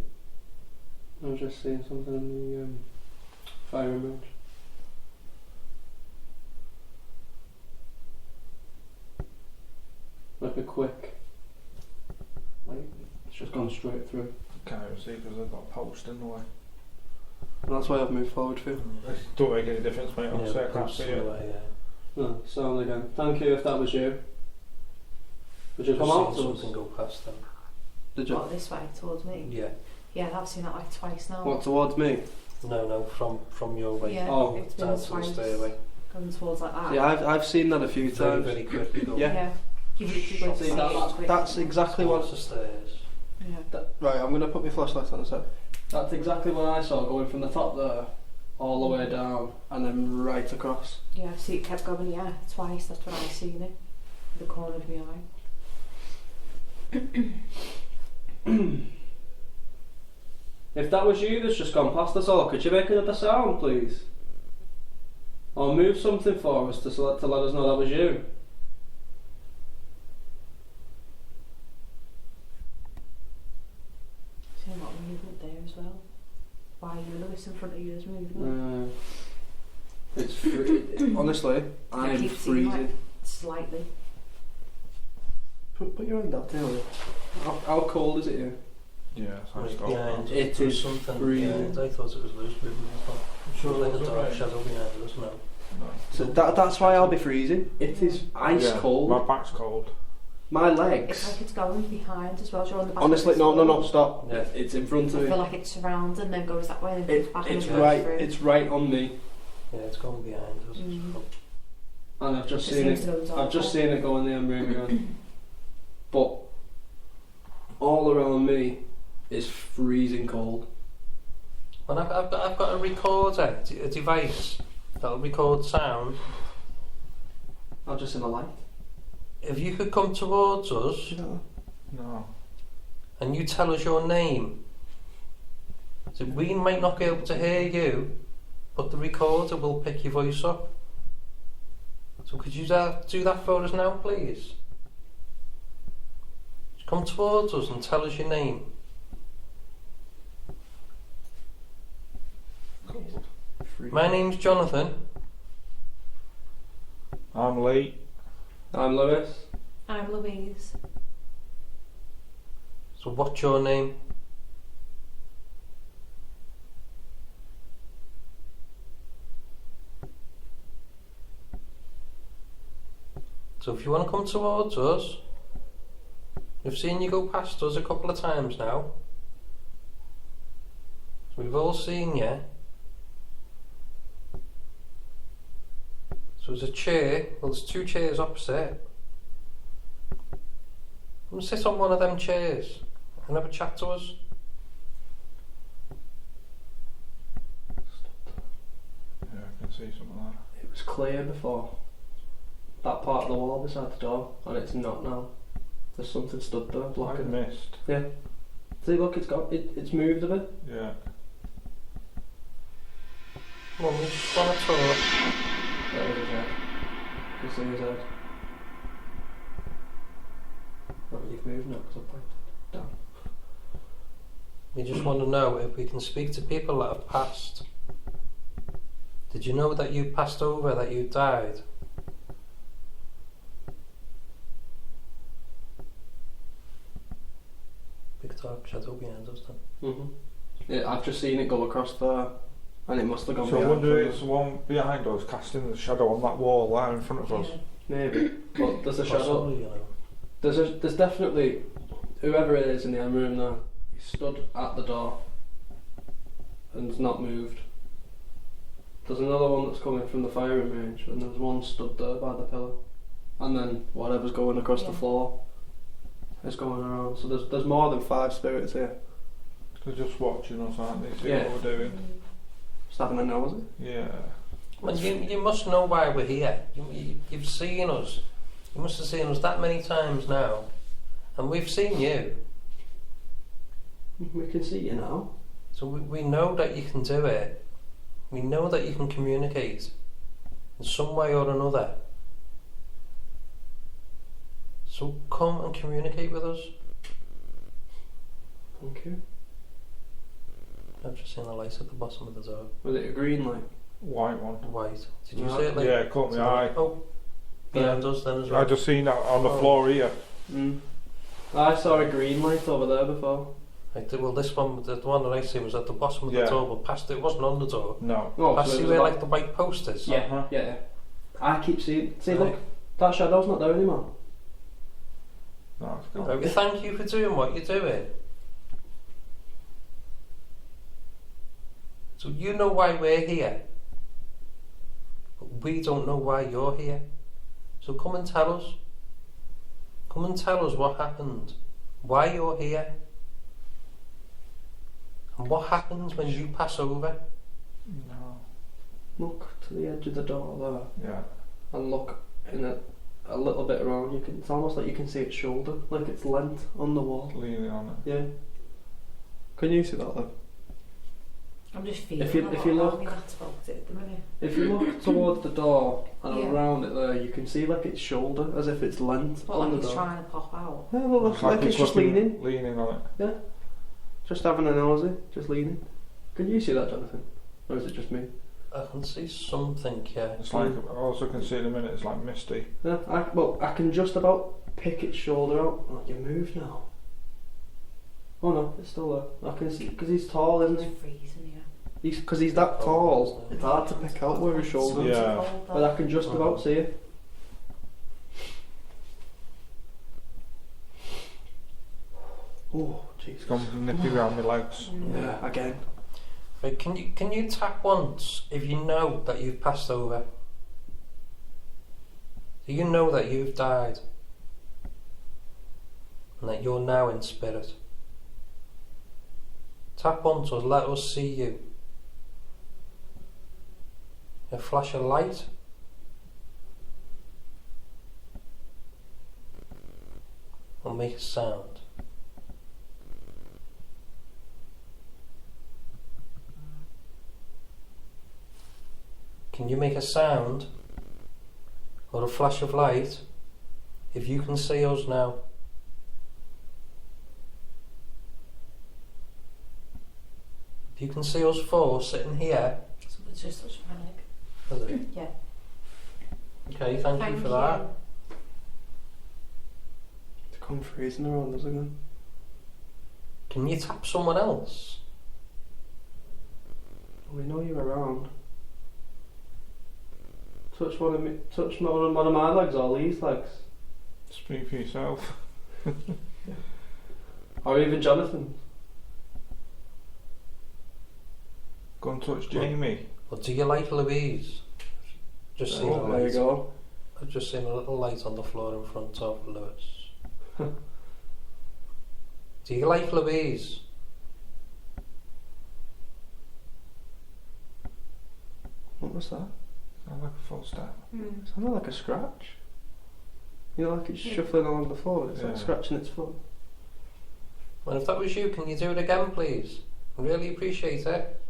I'm just seeing something in the fire image. Like a quick. Like, it's just gone straight through. Can't even see because I've got a post in the way. And that's why I've moved forward for you. Don't make any difference, mate. Honestly, I can't see it. No, sound again. Thank you if that was you. Would you come out to us? Something go past them. Did you? What, this way towards me? Yeah. Yeah, I've seen that like twice now. What, towards me? No, from your way. Yeah, Oh, it's been down to the twice. stairway. Going towards like that. Yeah, I've seen that a few Very, times. very quickly go. Yeah. You literally go to See, see it. that's exactly Towards what. the stairs. Yeah. Right, I'm going to put my flashlight on a sec. That's exactly what I saw going from the top there, all the way down, and then right across. Yeah, see it kept going, yeah, twice, that's what I seen it. The corner of my eye. If that was you that's just gone past us all, could you make another sound, please? Or move something for us to let us know that was you. See a lot of movement there as well. Why you Lewis in front of you is moving. It's honestly, I am keep seeing, like, freezing. slightly. Put your hand up, Taylor. How cold is it here? Yeah, so Right it's got. behind. It There's is something freezing. behind. I thought it was loose movement. I'm sure Like a it's dark alright. shadow behind us now. No. So that's why I'll be freezing. It is ice Yeah, cold. My back's cold. My It's legs. like it's going behind as well, you're on the back Honestly, of the no, stop. Yeah. It's in front I of feel me. like it surrounds and then goes that way and then comes back and It's then goes right. through. It's right on me, Yeah, it's going behind us. and I've just It seen seems it. to go dark. I've just seen it go in the end room again. But all around me is freezing cold. Well, I've got a recorder, a device that'll record sound. Not just in the light. If you could come towards us No. and you tell us your name, so we might not be able to hear you, but the recorder will pick your voice up. So could you do that for us now, please? Just come towards us and tell us your name. My name's Jonathan. I'm Lee. I'm Lewis. I'm Louise. So what's your name? So if you want to come towards us, we've seen you go past us a couple of times now. So we've all seen you. So there's a chair, well there's two chairs opposite. Come sit on one of them chairs and have a chat to us. Yeah, I can see some of that. It was clear before. That part of the wall beside the door, and it's not now. There's something stood there I blocking. missed. Yeah. See, look, it's moved a bit. Yeah. Well, we just want to talk. There was his head. You see his head. Oh, you've moved now because I pointed down. We just want to know if we can speak to people that have passed. Did you know that you passed over, that you died? Big dark shadow behind us then. Yeah, I've just seen it go across there, and it must have gone So I behind wonder if us. it's the one behind us casting the shadow on that wall there in front of us. Maybe. But there's a shadow. Possibly, you know. There's definitely, whoever it is in the end room there, he stood at the door and's not moved. There's another one that's coming from the firing range, and there's one stood there by the pillar. And then whatever's going across the floor is going around. So there's more than 5 spirits here. They're just watching us, aren't they? See Yeah. what we're doing. Just having a nosy. Yeah. Well, you must know why we're here. You've seen us. You must have seen us that many times now. And we've seen you. We can see you now. So we know that you can do it. We know that you can communicate in some way or another. So come and communicate with us. Thank you. I've just seen a light at the bottom of the door. Was it a green light? White one. White. Did you Yeah. see it? Like, Yeah, it caught my eye. Oh, behind us then as well. I just seen that on the Oh. floor here. I saw a green light over there before. Well, this one, the one that I see was at the bottom of the Yeah. door, but past it wasn't on the door. No. Oh, Past so it see was where about- like the white post is. Yeah, Uh-huh. yeah. I keep seeing. See, Right. look, that shadow's not there anymore. No, it's gone. Right, we thank you for doing what you're doing. So you know why we're here, but we don't know why you're here. So come and tell us. Come and tell us what happened, why you're here, and what happens when you pass over. No. Look to the edge of the door there, Yeah. and look in a little bit around. It's almost like you can see its shoulder, like it's length on the wall. Leaning on it. Yeah. Can you see that though? I'm just feeling If you look- that's about it at the minute. If you look towards the door and Yeah. around it there, you can see like its shoulder, as if it's length What, on like the it's door. trying to pop out? Yeah, well, looks like it's just leaning. Leaning on it. Just having a nosy, just leaning. Can you see that, Jonathan? Or is it just me? I can see something, yeah. It's like, I also can see in a minute, it's like misty. Yeah, I can just about pick its shoulder out. Oh, you moved now. Oh no, it's still there. I can see, because he's tall, isn't he? It's freezing here. Because he's that tall, it's hard to pick out where his shoulder is. Yeah. But I can just about see it. Oh, jeez. It's gone nippy round my legs. Yeah, again. Right, can you tap once if you know that you've passed over? Do you know that you've died? And that you're now in spirit? Tap once or let us see you. A flash of light. Or make a sound. Can you make a sound? or a flash of light, if you can see us now, if you can see us four sitting here, Someone's just touched my leg. has it? Yeah. Okay, thank you for that. To come freezing around us again. Can you tap someone else? We know you're around. Touch one of me. Touch one of my legs or Lee's legs, Speak for yourself. or even Jonathan. Go and touch Jamie. Or do you like Louise? Just seen a There you light. go. I've just seen a little light on the floor in front of Lewis. Do you like Louise? What was that? Sounds like a full step. Sounded like a scratch. You know, like it's shuffling along the floor. It's Yeah. like scratching its foot. Well, if that was you, can you do it again, please? I really appreciate it.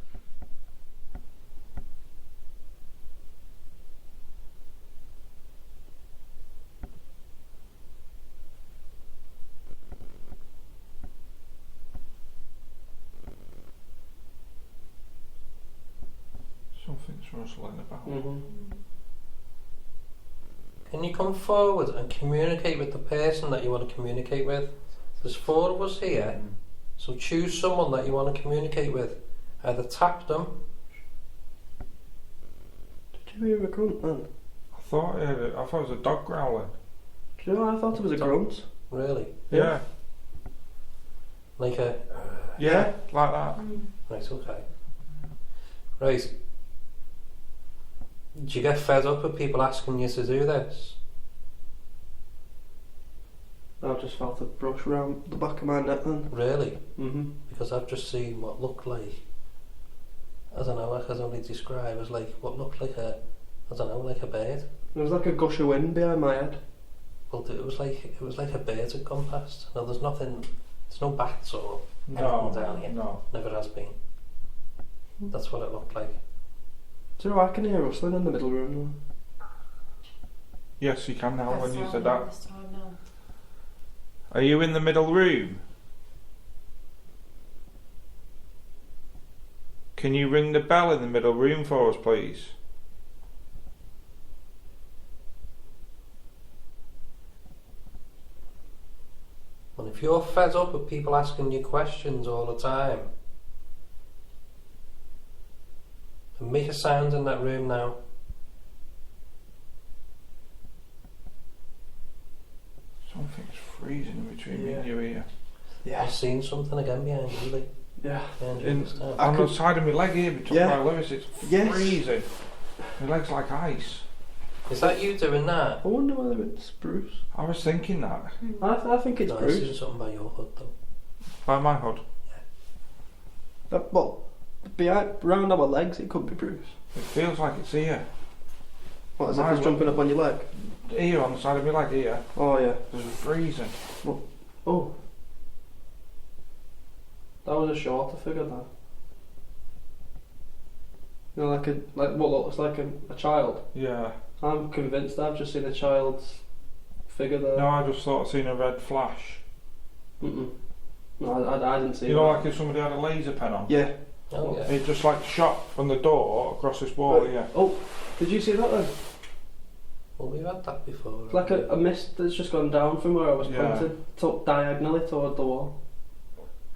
Something's rustling about. Mm-hmm. Can you come forward and communicate with the person that you want to communicate with? There's four of us here, so choose someone that you want to communicate with. Either tap them. Did you hear a grunt then? I thought it was a dog growling. Do you know, I thought it was a grunt. Really? Yeah. Like a... Yeah, like that. Right, okay. Right. Do you get fed up with people asking you to do this? I just felt a brush around the back of my neck then. Really? Mm-hmm. Because I've just seen what looked like, I don't know, I can only describe as like what looked like a, I don't know, like a bird. There was like a gush of wind behind my head. Well, it was like a bird had gone past. No, there's nothing. There's no bats or No, anything down here. no. Never has been. That's what it looked like. Do you know, I can hear rustling in the middle room now. Yes, you can now when you said that. that. This time now. Are you in the middle room? Can you ring the bell in the middle room for us, please? And if you're fed up with people asking you questions all the time, then make a sound in that room now. Something's freezing between me and you here. I've seen something again behind you, Lee. Yeah. Behind you In, this time. on the side of my leg here, between Yeah. my Lewis, it's Yes. freezing. My leg's like ice. Is that you doing that? I wonder whether it's Bruce. I was thinking that. I think it's No, I've seen Bruce. something by your hood though. By my hood. Well, behind, round our legs, it could be Bruce. It feels like it's here. What, as if My he's jumping up on your leg? Here, on the side of my leg here. Oh, yeah. It's freezing. Oh. That was a shorter figure, that. You know, like what looks like a child. Yeah. I'm convinced I've just seen a child's figure there. No, I just thought I'd seen a red flash. Mm-mm. No, I didn't see You that. know, like if somebody had a laser pen on. Yeah. Oh yeah. It just like shot from the door across this wall Right. here. Oh, did you see that then? Well, we've had that before. It's like a mist that's just gone down from where I was Yeah. pointed diagonally toward the wall.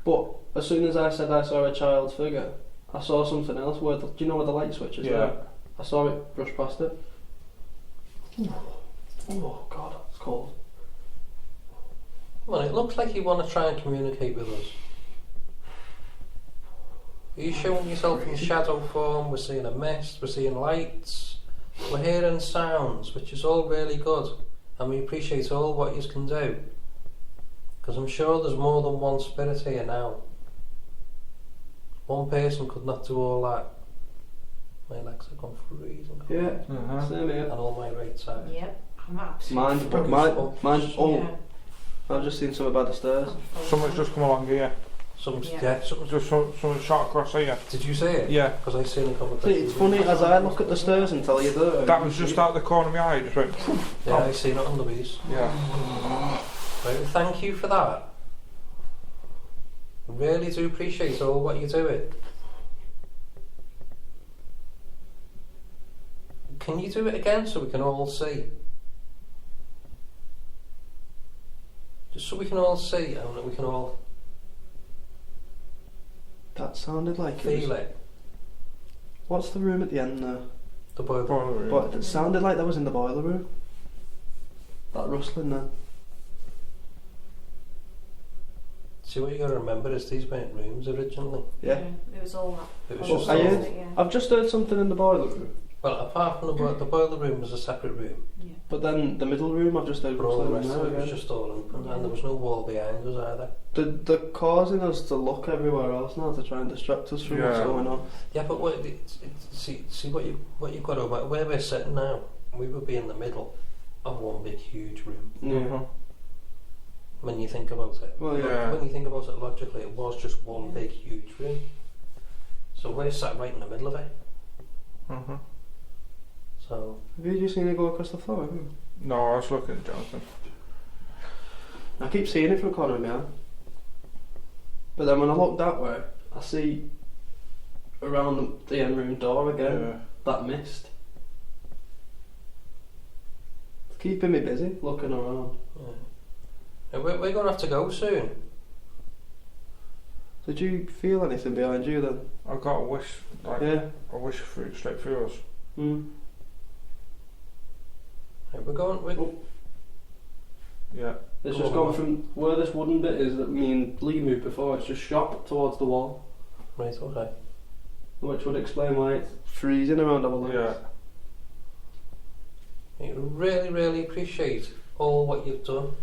But as soon as I said I saw a child's figure, I saw something else. Do you know where the light switch is? Yeah. There? I saw it brush past it. Oh God, it's cold. Well, it looks like you want to try and communicate with us. Are you showing yourself in shadow form? We're seeing a mist, we're seeing lights, we're hearing sounds, which is all really good, and we appreciate all what you can do. Because I'm sure there's more than one spirit here now. One person could not do all that. My legs have gone freezing cold. Yeah, Uh-huh. same here. And all my right side. Yep, I'm absolutely Mine. Oh, yeah. I've just seen something by the stairs. Someone's just come along here. Something. Just some shot across here. Did you see it? Yeah. Because I seen a couple of See, it's funny, as I look at the stairs and tell you That was just out the corner of my eye. Just went. Yeah, I seen it on the bees. Yeah. Right, thank you for that. I really do appreciate all what you're doing. Can you do it again so we can all see? Just so we can all see and we can all That sounded like feel it. What's the room at the end there? The boiler room. But it sounded like that was in the boiler room. That rustling then. See, what you got to remember is these weren't rooms originally. Yeah. It was all that. It was all just I that, heard- yeah. I've just heard something in the boiler room. Well, apart from the boiler room was a separate room, Yeah. But then the middle room, I've just heard but all the rustling rest of there it was again. just all open, and there was no wall behind us either. They're causing us to look everywhere else now to try and distract us from what's Yeah. going on. Yeah, but see what you've got over where we're sitting now. We would be in the middle of one big huge room. Yeah. When you think about it, Well, yeah. when you think about it logically, it was just one big huge room. So we're sat right in the middle of it. Mhm. So Have you just seen it go across the floor? Have you? No, I was looking at Jonathan. I keep seeing it from the corner of my eye. But then when I look that way, I see around the end room door again, that mist. It's keeping me busy looking around. yeah. And we're going to have to go soon. Did you feel anything behind you then? I got a wish, like Yeah. a wish through straight through us. Right, we're going. Yeah. It's Go just on. gone from where this wooden bit is that me and Lee moved before, it's just shot towards the wall. Right, okay. Which would explain why it's freezing around our legs. Yeah. I really, really appreciate all what you've done.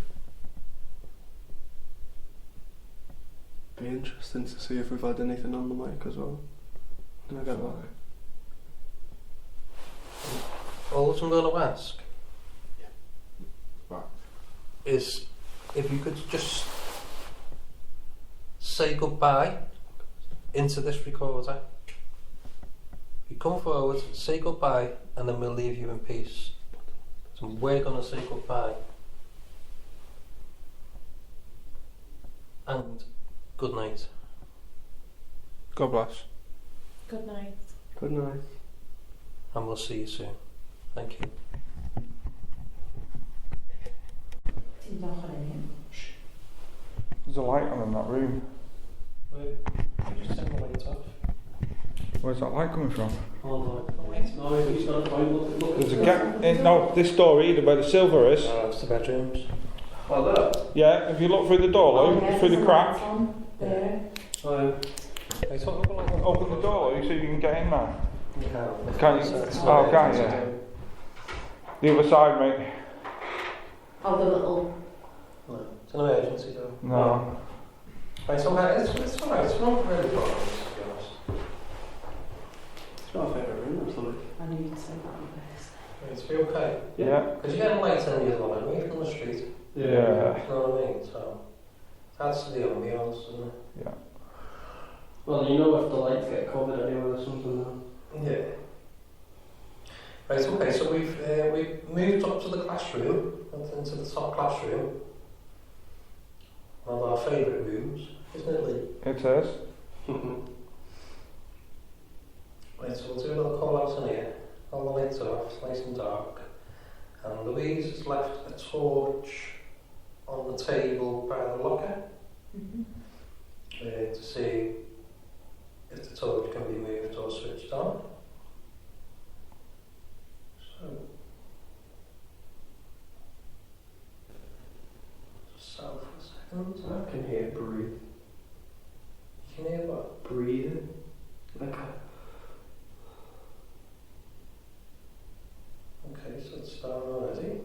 Be interesting to see if we've had anything on the mic as well. Can I get that? All I'm going to ask Right. is if you could just say goodbye into this recorder. You come forward, say goodbye, and then we'll leave you in peace. So we're going to say goodbye. And good night. God bless. Good night. Good night. And we'll see you soon. Thank you. There's a light on in that room. Just turn the lights off. Where's that light coming from? Hold on. No, I think he's got a point. Look There's a gap in this door either where the silver is. It's the bedrooms. Oh, there? Yeah, if you look through the door, Lou, through the crack. There. Oh, Open the door, Lou, see if you can get in there. Can you? Oh, can you? The other side, mate. Oh, the little. It's an emergency door. No. Right, so it's alright, it's not really bothering us, to be honest. it's my favourite room, absolutely. I knew you'd say that on this. It's be okay. Yeah. Because you're getting light in the other one, away from the street. Yeah. You know what I mean? So, that's the ambience, isn't it? Yeah. Well, you know if the lights get covered anyway or something then. Yeah. Right, okay, so we've moved up to the classroom, into the top classroom. One of our favourite rooms, isn't it, Lee? It is. Right, so we'll do a little call out in here. All the lights are off, it's nice and dark. And Louise has left a torch on the table by the locker to see if the torch can be moved or switched on. So, south for a second. I can hear it breathe. You can hear what? Breathing. Like a... Okay, so it's starting already.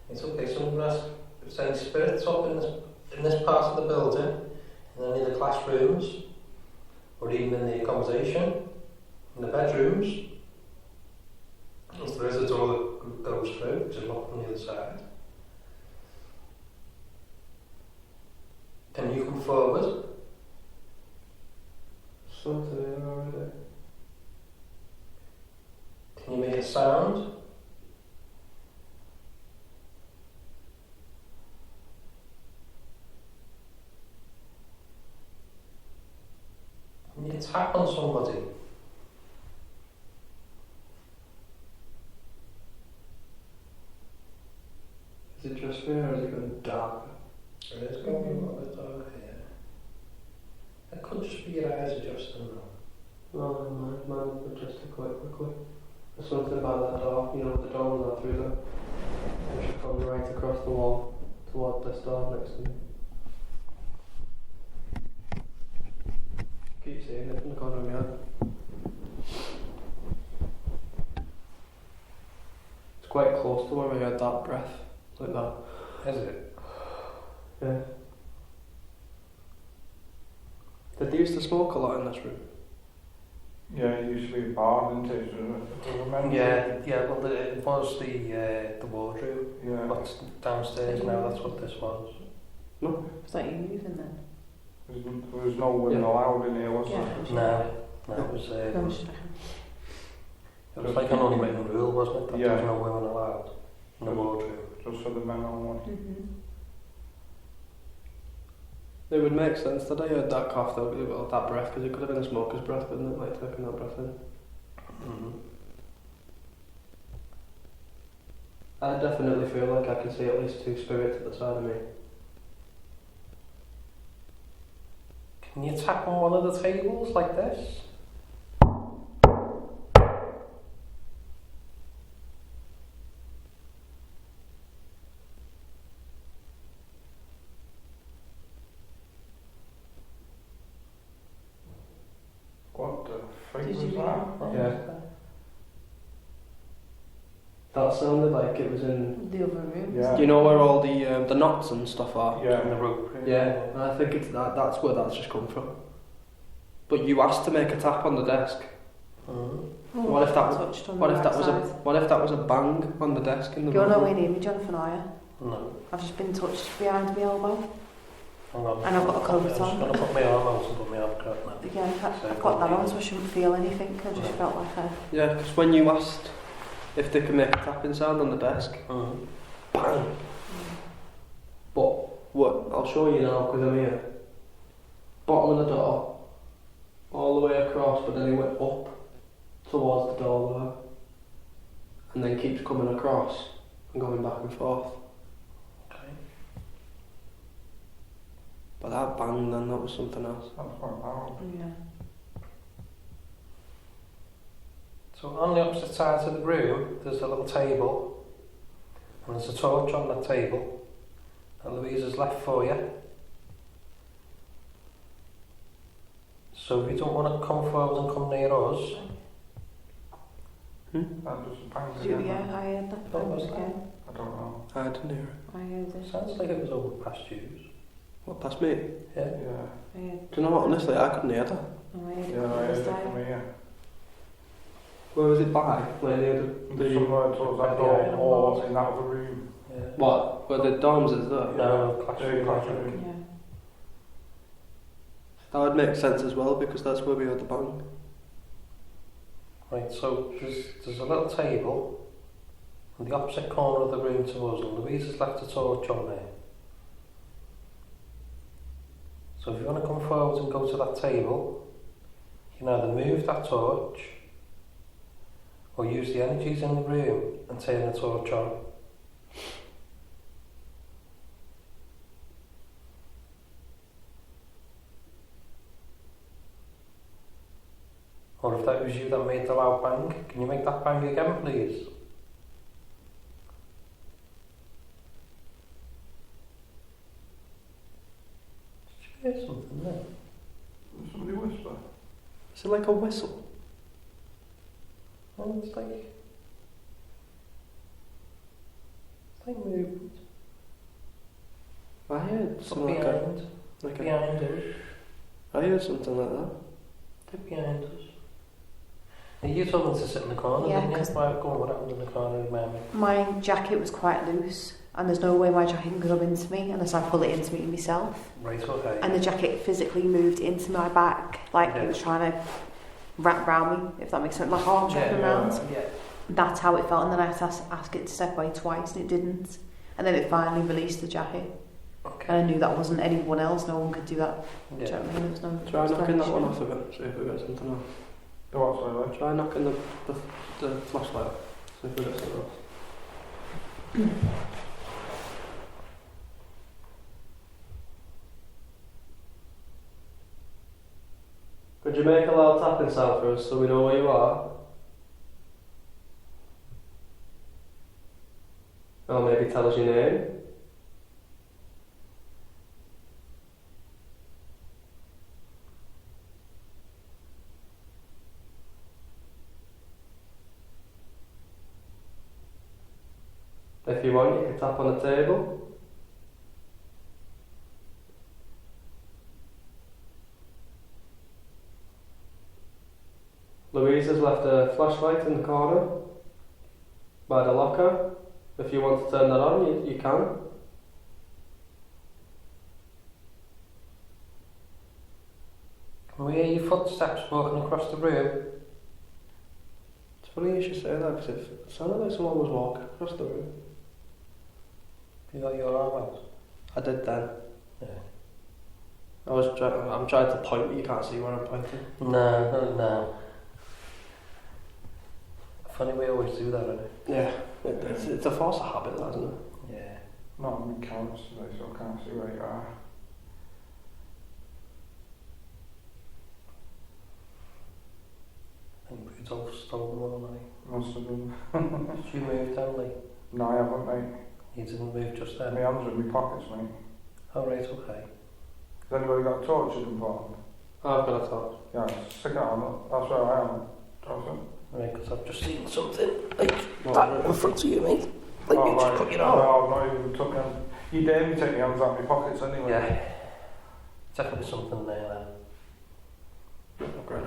It's okay, so I'm going to ask if there's any spirits up in this part of the building, in any of the classrooms, or even in the accommodation, in the bedrooms. If there is a door that goes through, which is locked on the other side. Can you come forward? Something in already. Can you make a sound? Can you tap on somebody? Is it just me or is it going darker? It is going to be a little bit dark here. It could just be your eyes adjusting though. No, mine adjusted quite quickly. There's something about that door, you know, the door was out through there. It should come right across the wall toward this door next to me. Keep seeing it from the corner of my eye. It's quite close to where I heard that breath, like that. Is it? Yeah. Did they used to smoke a lot in this room? Yeah, it used to be a bar, didn't it? Do you remember? Yeah, well it was the wardrobe. Yeah. What's downstairs now, that's what this was. No. Was that you moving then? There was no women allowed in here, was there? No, it was it was like an unwritten rule, wasn't it? That there was no women allowed in the wardrobe. Just for the men only. Mm-hmm. It would make sense that I heard that cough though, well, that breath, because it could have been a smoker's breath, couldn't it? Like taking that breath in. Mm-hmm. I definitely feel like I can see at least two spirits at the side of me. Can you tap on one of the tables like this? What the freak Did was you that? Yeah. That sounded like it was in. The other room. Yeah. Do you know where all the knots and stuff are? Yeah. In the rope. Yeah, and I think it's that's where that's just come from. But you asked to make a tap on the desk. Mm-hmm. Oh, What if that was- touched on What the if that right was a side? bang on the desk in the You're room? nowhere near me, Jonathan, are you? No. I've just been touched behind my elbow. Hang on. And I've got a coat I'm just on. going to put my arm out and put my arm crap now. Yeah, I've got that on, so I shouldn't feel anything. I just felt like I. Yeah, because when you asked if they could make a tapping sound on the desk, Mm-hmm. bang. But what? I'll show you now because I'm here. Bottom of the door, all the way across, but then it went up towards the door there, and then keeps coming across and going back and forth. Okay. But that bang, then that was something else. That's quite loud. Yeah. So on the opposite side of the room, there's a little table, and there's a torch on that table, and Louisa's left for you. So if you don't want to come forward and come near us, That just bangs again. Yeah, I heard that. What was that? again. I don't know. I didn't hear it. I heard it. sounds like it was over past you. What, past me? Yeah. Yeah. I heard. Do you know what, honestly, I couldn't hear that. No, I heard it Yeah, from I the heard it side. from here. Where was it by? Where near the Somewhere towards that door or in that other room. Yeah. what? Where the dorms is there? No, classroom. Classroom. Yeah. That would make sense as well because that's where we heard the bang. Right, so there's a little table in the opposite corner of the room to us, and Louisa's left a torch on there. So if you want to come forward and go to that table, you can either move that torch or use the energies in the room and turn the torch on. Or if that was you that made the loud bang, can you make that bang again, please? Did you hear something there? Did somebody whisper? Is it like a whistle? Oh, it's like movement. I heard Look something like behind us. I heard something like that. Look behind us. You told me to sit in the corner, Yeah, didn't you? 'cause- Right, go on, what happened in the corner, remember? My jacket was quite loose, and there's no way my jacket can come into me unless I pull it into me myself. Right, okay. And the jacket physically moved into my back, like it was trying to wrap around me, if that makes sense. My arms wrapping around. Yeah. That's how it felt, and then I had to ask it to step away twice, and it didn't. And then it finally released the jacket. Okay. And I knew that wasn't anyone else, no one could do that. Yeah. Do you know what I mean? There was no Try knocking that explanation. one off of it, see if we get something else. The what, sorry? Try knocking the flashlight off, see if we get something else. Could you make a loud tapping sound for us so we know where you are? Or maybe tell us your name? If you want, you can tap on the table. Louise has left a flashlight in the corner by the locker. If you want to turn that on, you can. Can we hear your footsteps walking across the room? It's funny you should say that because it sounded like someone was walking across the room. You got your arm out? I did then. Yeah. I'm trying to point, but you can't see where I'm pointing. No. Funny we always do that, isn't it? Yeah, it's a force of habit, that, isn't it? Yeah. Not on the counts today, so I can't see where you are. I think Rudolph stole them all night. Must have been. Did you move down, Lee? No, I haven't, mate. You didn't move just then? My hands are in my pockets, mate. Oh, right, okay. Has anybody got a torch you can put? I've got a thought. Yeah, stick it on. That's where I am. Jonathan. Right, because I've just seen something like What, that right? in front of you, mate. Like you just put your arm. No, I've not even took them. You dare me take your hands out of my pockets anyway. Yeah. Definitely something there then. Great.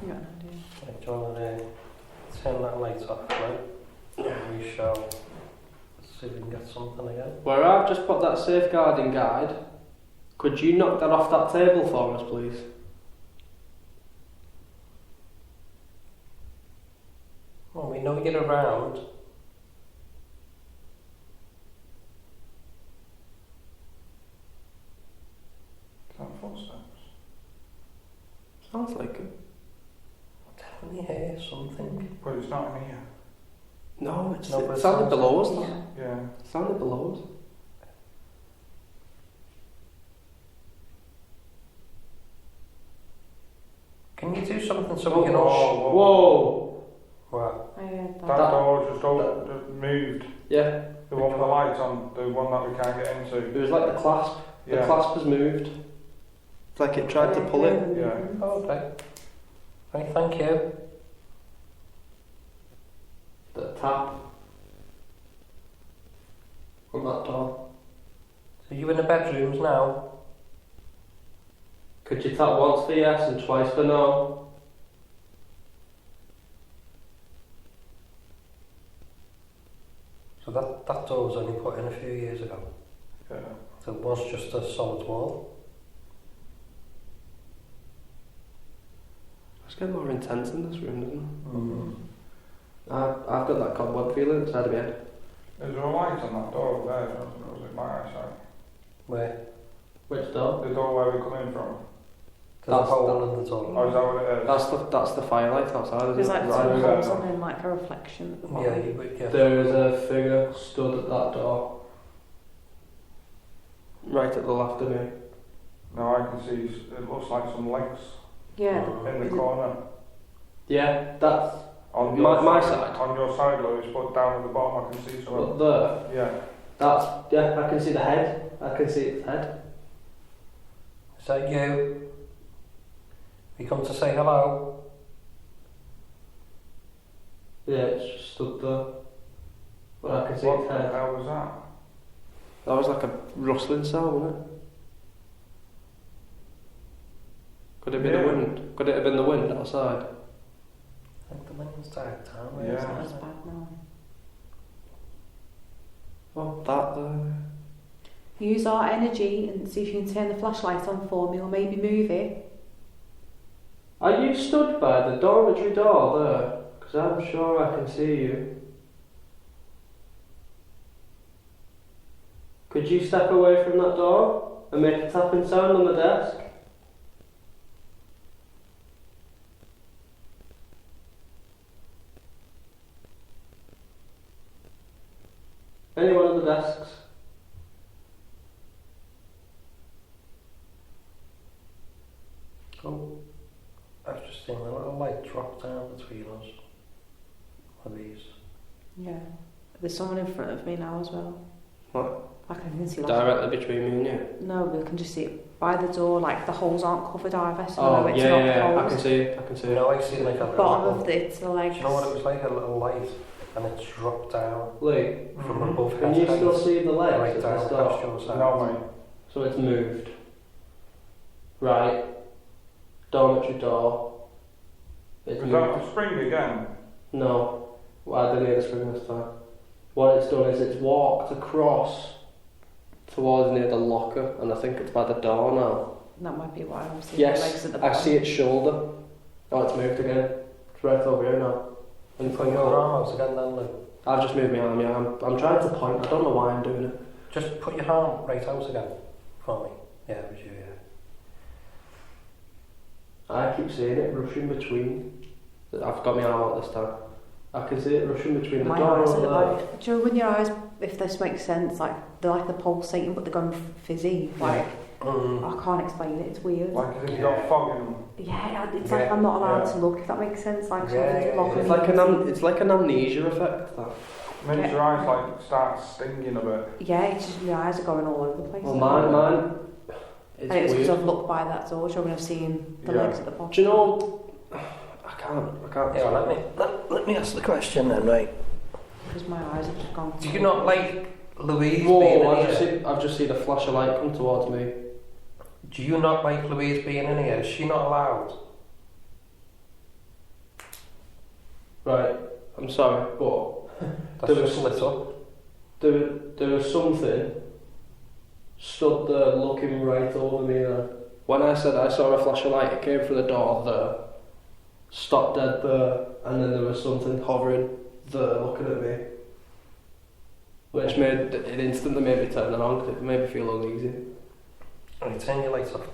You got an idea. Right, do you want to turn that light off, right? And we shall see if we can get something again. Where I've just put that safeguarding guide, could you knock that off that table for us, please? Well, we know you're around. Is that footsteps? Sounds like it. Definitely hear something. But it's not in here. No, No, but it it sounded sounds below us. Yeah. Yeah. It sounded below us. Can you do something so we can all... Whoa! What? I heard That that. door just moved. Yeah, The one with the lights on, the one that we can't get into. it was like the clasp. The Yeah. clasp has moved. It's like it tried to pull it. Yeah. Oh, okay. Right, thank you. The tap on that door. So you in the bedrooms now? Could you tap once for yes and twice for no? So that door was only put in a few years ago. Yeah. So it was just a solid wall. It's getting more intense in this room, doesn't it? Mm-hmm. I've got that cobweb feeling inside of my head. Is there a light on that door over there, Jonathan, or was it my eyesight? Where? Which door? The door where we come in from? There's a That's hole in the door. Oh, is that what it is? That's the firelight outside, isn't There's it? like Right, two yeah. holes on him, like a reflection at the bottom. Yeah, yeah. There is a figure stood at that door. Right at the left of me. No, I can see, it looks like some legs Yeah. in the corner. Yeah, that's On My side? On your side, Louis, but down at the bottom I can see something. up there. Yeah. Yeah, I can see the head. I can see its head. Is that you? You come to say hello? Yeah, it's just stood there. But I can see What its the head. hell was that? That was like a rustling sound, wasn't it? Could it be Yeah. the wind? Could it have been the wind outside? I think the wind's died down. Yeah. That's bad now. What that there? Use our energy and see if you can turn the flashlight on for me or maybe move it. Are you stood by the dormitory door there? Because I'm sure I can see you. Could you step away from that door and make a tapping sound on the desk? Any one of the desks? Oh, I've just seen a little light drop down between us. What are these? Yeah. There's someone in front of me now as well. What? I can see like Directly between me and you? No, we can just see it by the door, like the holes aren't covered either, so Oh, it's yeah, not yeah, I holes. can see it, I can see it. No, I see like a Bottom little, of it, the legs. do you know what it was like? A little light, and it's dropped down Lee, from above. can you still see the legs Right at down the past start? your side. No, mate. So it's moved. Right. Dormitory door. It's Is moved. that the spring again? No. Well, I didn't hear the spring this time. What it's done is it's walked across towards near the locker, and I think it's by the door now. That might be why I'm seeing the legs Yes, at the I bottom. see its shoulder. Oh, it's moved again. It's right over here now. And Put your arm out again then, Lou. I've just moved my arm, yeah. I'm trying to point. I don't know why I'm doing it. Just put your arm right out again for me. Yeah, it was you, yeah. I keep seeing it rushing between. I've got my arm out this time. I can see it rushing between the My door eyes and are the like, do you know when your eyes, if this makes sense, like they're like the pulsating but they're going fizzy, like I can't explain it, it's weird. Like as if you got fog in them. Yeah, it's like I'm not allowed to look, if that makes sense, like Yeah, something It's like it's like an amnesia effect. That. Makes your eyes like start stinging a bit. Yeah, it's just my eyes are going all over the place. Well, mine. It's and it was because weird. I've looked by that door, so when I've seen the Yeah. legs at the bottom. Do you know? I can't. Yeah, let me ask the question then, right? Because my eyes have just gone. Do you not like Louise being Whoa! in here? I've just seen a flash of light come towards me. Do you not like Louise being in here? Is she not allowed? Right. I'm sorry, but That's There just lit up. there was something stood there looking right over me. Then. When I said I saw a flash of light, it came through the door there, stopped dead there, and then there was something hovering there looking at me. Which made it instantly made me turn around because it made me feel uneasy. Right, turn your lights off.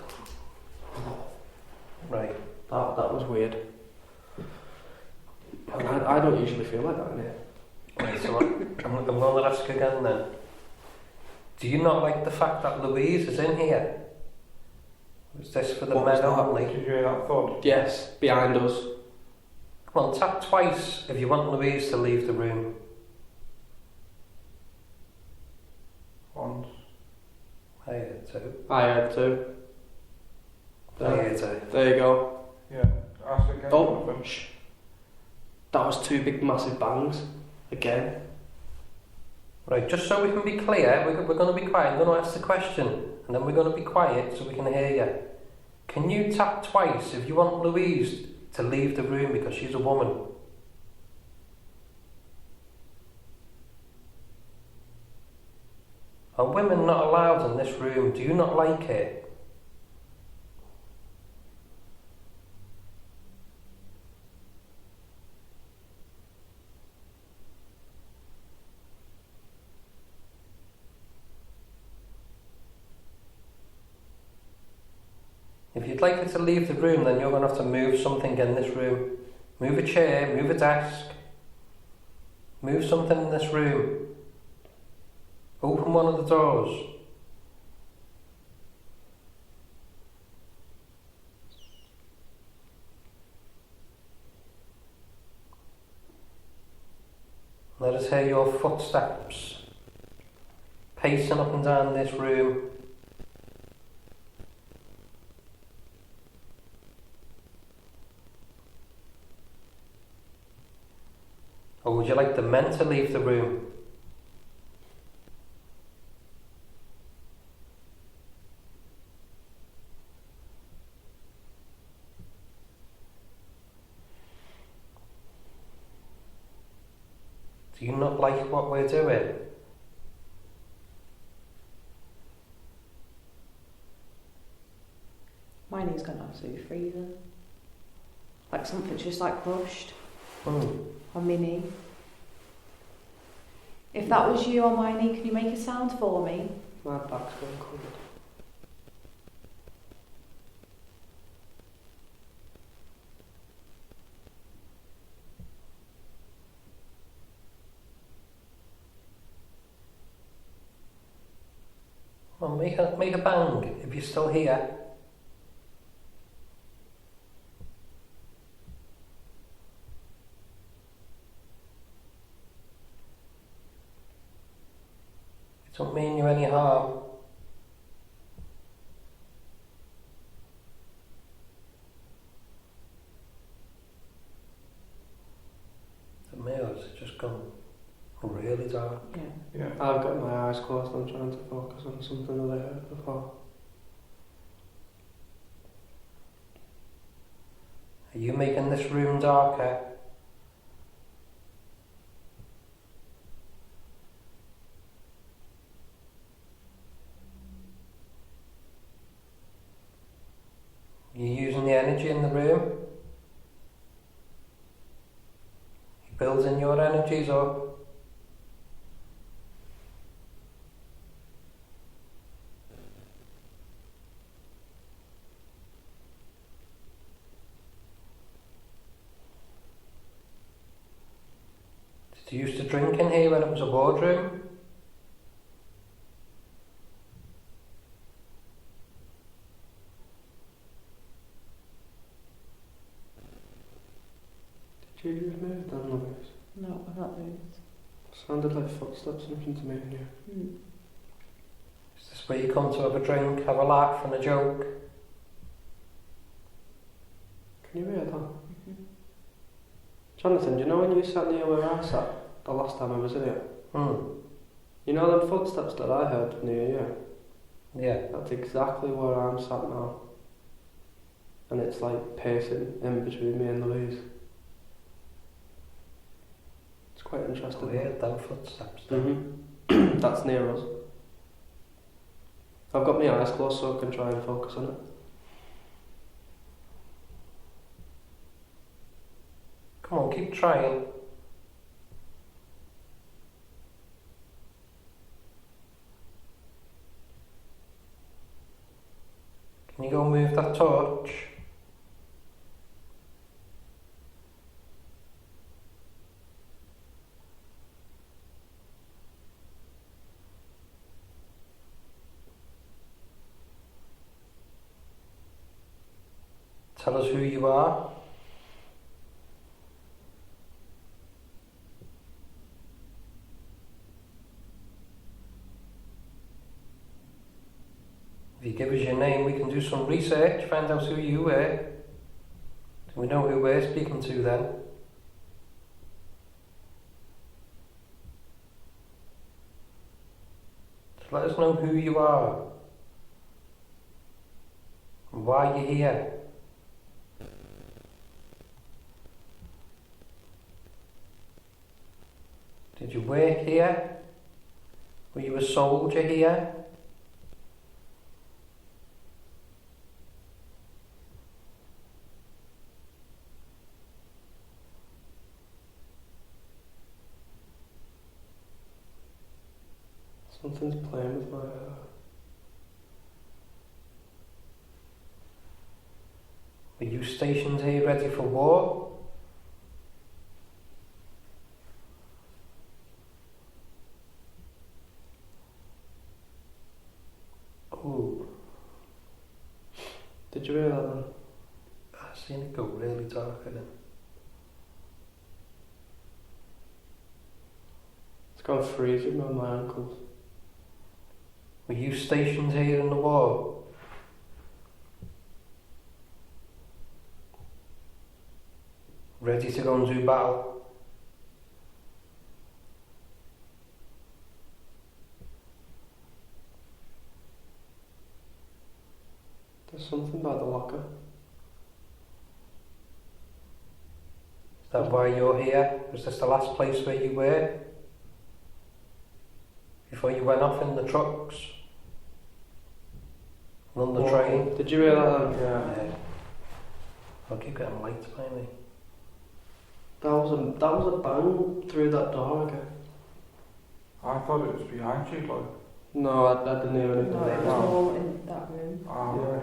Right. That was weird. And I don't usually feel like that in here. Right, so I'm going to ask again then. Do you not like the fact that Louise is in here? Is this for the What was men that? only? Did you hear that thud? Yes, behind us. Come on, tap twice if you want Louise to leave the room. Once. I heard two. I heard two. I heard two. There you go. Yeah. Ask again. Oh, Jonathan. shh. That was two big massive bangs. Again. Right, just so we can be clear, we're going to be quiet. I'm going to ask the question, and then we're going to be quiet so we can hear you. Can you tap twice if you want Louise to leave the room because she's a woman? Are women not allowed in this room? Do you not like it? If you'd like her to leave the room, then you're going to have to move something in this room. Move a chair, move a desk. Move something in this room. Open one of the doors. Let us hear your footsteps pacing up and down this room. Or would you like the men to leave the room? Do you not like what we're doing? Miney's gone absolutely freezing. Like something's just like crushed on my knee. If that was you on my knee, can you make a sound for me? My back's going cold. Well, make a bang if you're still here. It don't mean you any harm. The mirrors have just gone really dark. Yeah. I've got my eyes closed. I'm trying to focus on something that I heard before. Are you making this room darker? Are you using the energy in the room? You building your energies up? Did you used to drink in here when it was a boardroom? Did you just move that noise? No, I've not moved. Sounded like footsteps looking to me in here. Is this where you come to have a drink, have a laugh and a joke? Can you hear that? Jonathan, do you know when you sat near where I sat the last time I was here? You know them footsteps that I heard near you? Yeah. That's exactly where I'm sat now. And it's like pacing in between me and Louise. It's quite interesting. Weird, them footsteps. That's near us. I've got my eyes closed so I can try and focus on it. Come on, keep trying. Can you go move that torch? Tell us who you are. If you give us your name, we can do some research, find out who you were. Do we know who we're speaking to then? So let us know who you are and why you're here. Did you work here? Were you a soldier here? Something's playing with my hair. Were you stationed here ready for war? Ooh. Did you hear that then? I've seen it go really dark then. It's gone freezing on my ankles. Were you stationed here in the war? Ready to go and do battle? There's something by the locker. Is that why you're here? Was this the last place where you were? Before you went off in the trucks? On the train. Did you hear that? Yeah. I'll keep getting lights by me. That was a bang through that door again. I thought it was behind you, like. No, I didn't hear anything. No, it was all in that room. Oh,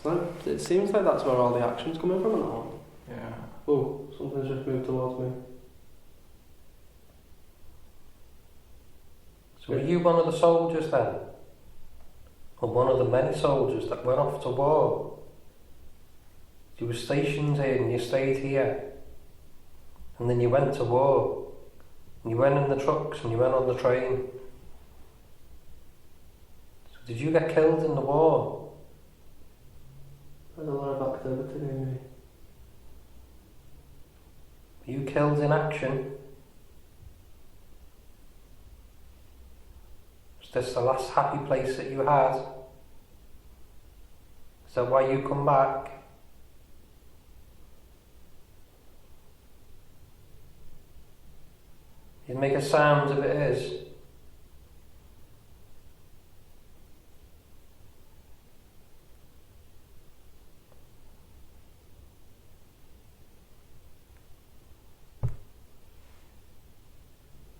So it seems like that's where all the action's coming from now. yeah. Oh, something's just moved towards me. So were you one of the soldiers then? Or one of the many soldiers that went off to war? You were stationed here and you stayed here. And then you went to war. And you went in the trucks and you went on the train. So did you get killed in the war? There's a lot of activity in me. Were you killed in action? Was this the last happy place that you had? Is that why you come back? You'd make a sound if it is.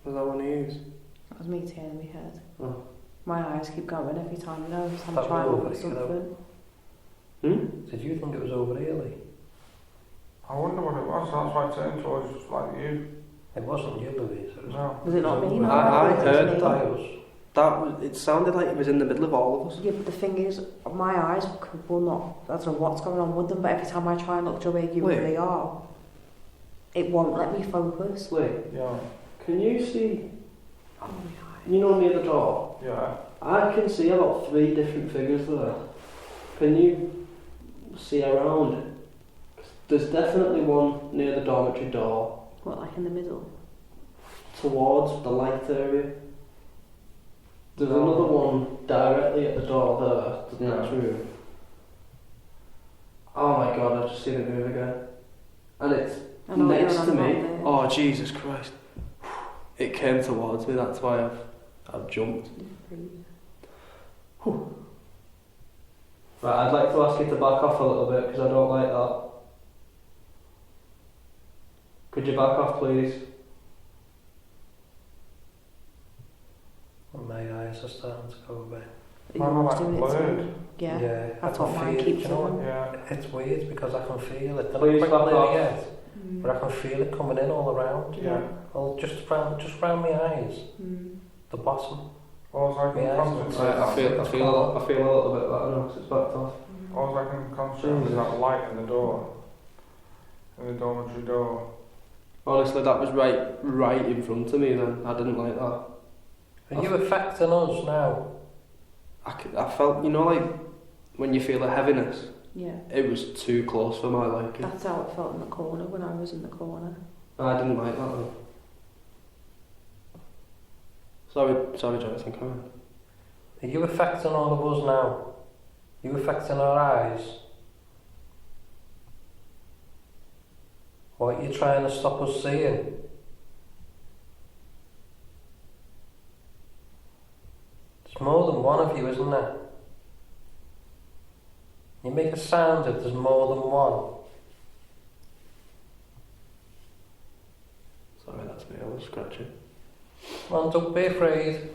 Was that one of you? That was me turning my head. Oh. My eyes keep going every time I know I'm That trying to was look at over, something. Did you think it was over early? I wonder what it was. That's why I turned towards like you. It wasn't you, Louise. It was No. Was it not me? over- No, I it was heard me. that. That was. It sounded like it was in the middle of all of us. Yeah, but the thing is, my eyes will not. I don't know what's going on with them, but every time I try and look to where you Wait. really are, it won't let me focus. Wait, Yeah. can you see? Oh my God. You know, near the door. Yeah. I can see about 3 different figures there. Can you see around it? There's definitely one near the dormitory door, What, like in the middle? towards the light area. There's No. another one directly at the door there, to the next room. Oh my God, I've just seen it move again. And it's I know what next you're to on me. about there. Oh Jesus Christ! It came towards me. That's why I've jumped. Right, I'd like to ask you to back off a little bit because I don't like that. Could you back off, please? And my eyes are starting to go away. Are Mine you are always like doing it blurred. too? Yeah. That's I what can mine feel keeps it, you know. doing. Yeah. It's weird because I can feel it. They're Please not back quite off. there yet, Mm. but I can feel it coming in all around. Yeah. Well, just round my eyes, Mm. the bottom. All I can Yeah. concentrate I on. feel a little bit better now because it's backed off. All I can concentrate on is that light in the door. In the dormitory door. Honestly, that was right in front of me then. I didn't like that. Are you affecting us now? I felt, you know, like when you feel a heaviness. Yeah. It was too close for my liking. That's how it felt in the corner when I was in the corner. I didn't like that though. Sorry, Jonathan, come on. Are you affecting all of us now? Are you affecting our eyes? What are you trying to stop us seeing? There's more than one of you, isn't there? You make a sound if there's more than one. Sorry, that's me. I was scratching. Come on, don't be afraid.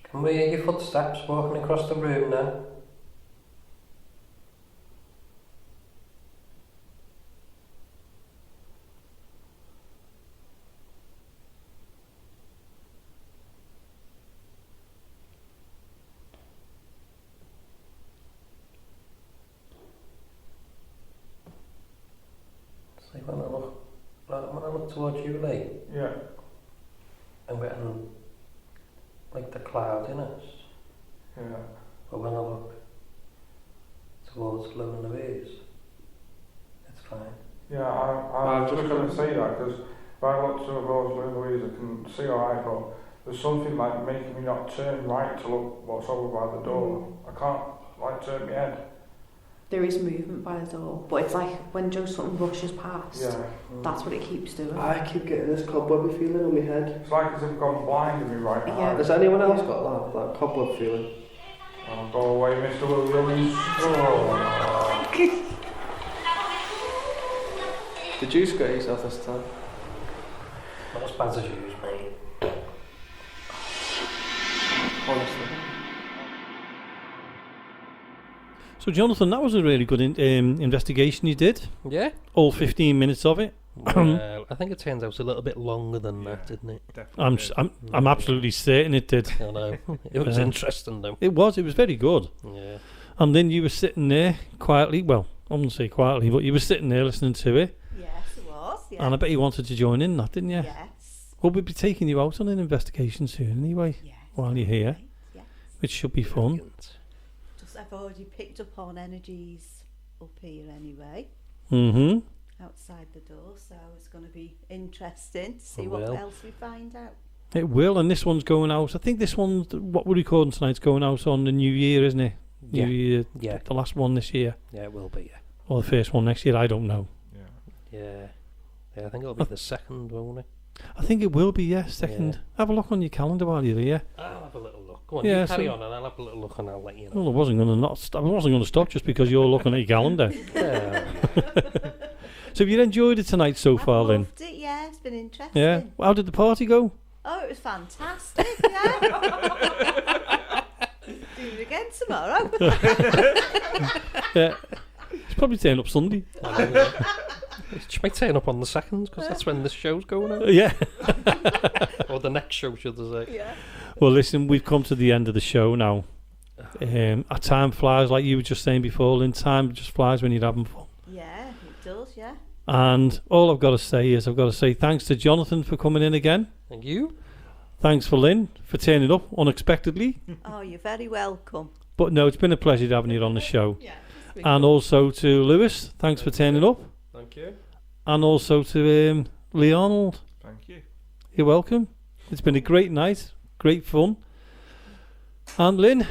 Can we hear your footsteps walking across the room now? See, when I look towards you, Lee, Yeah. I'm getting like the cloudiness. Yeah. But when I look towards Lou and Louise, it's fine. Yeah, I was just going to say that because if I look towards Louise, I can see alright, but there's something like making me not turn right to look what's over by the door. I can't like turn my head. There is movement by the door, but it's like when just something rushes past. Yeah. That's what it keeps doing. I keep getting this cobwebby feeling on my head. It's like as if I've gone blind in me right now. Yeah. Has anyone else got that cobweb feeling? Oh, go away, Mr. Williams. Oh. Did you scare yourself this time? Not as bad as yours, mate. Honestly. So, Jonathan, that was a really good investigation you did. Yeah? All 15 minutes of it. Well, I think it turns out a little bit longer than that, didn't it? I'm absolutely certain it did. I know. It was interesting, though. It was very good. Yeah. And then you were sitting there quietly, well, I wouldn't say quietly, but you were sitting there listening to it. Yes, it was. Yeah. And I bet you wanted to join in that, didn't you? Yes. Well, we'll be taking you out on an investigation soon anyway, Yes. while you're here, Yes. which should be fun. Just I've already picked up on energies up here anyway, Mm-hmm. outside the door, so it's going to be interesting to see It what will. else we find out. It will, and this one's going out. I think this one, what we're recording tonight's going out on the New Year, isn't it? Yeah. New Year, Yeah. the last one this year, Yeah, it will be, yeah. or the first one next year. I don't know. Yeah. Yeah, I think it'll be the second, won't it? I think it will be. Yes, second. Yeah. Have a look on your calendar while you're here. I'll have a little look. Go on, Yeah, you carry so- on and I'll have a little look and I'll let you know. Well, I wasn't going to stop just because you're looking at your calendar. Yeah. So, have you enjoyed it tonight so I've far, then? loved it, yeah, it's been interesting. Yeah. How did the party go? Oh, it was fantastic, yeah. Do it again tomorrow. Yeah. It's probably turning up Sunday. She might turn up on the 2nd because that's when this show's going on. Yeah. Or the next show, should I say. Yeah. Well, listen, we've come to the end of the show now. Our time flies, like you were just saying before, Lynn. Time just flies when you're having fun. Yeah, it does, yeah. And all I've got to say is thanks to Jonathan for coming in again. Thank you. Thanks for Lynn for turning up unexpectedly. Oh, you're very welcome. But no, it's been a pleasure having you on the show. Yeah. And also to Lewis, thanks for turning up. Thank you. And also to Lee Arnold. Thank you. You're welcome. It's been a great night, great fun. And Lynn,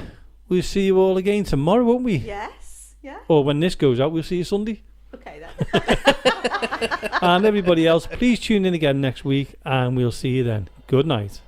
we'll see you all again tomorrow, won't we? Yes, yeah. Or when this goes out, we'll see you Sunday. Okay then. And everybody else, please tune in again next week and we'll see you then. Good night.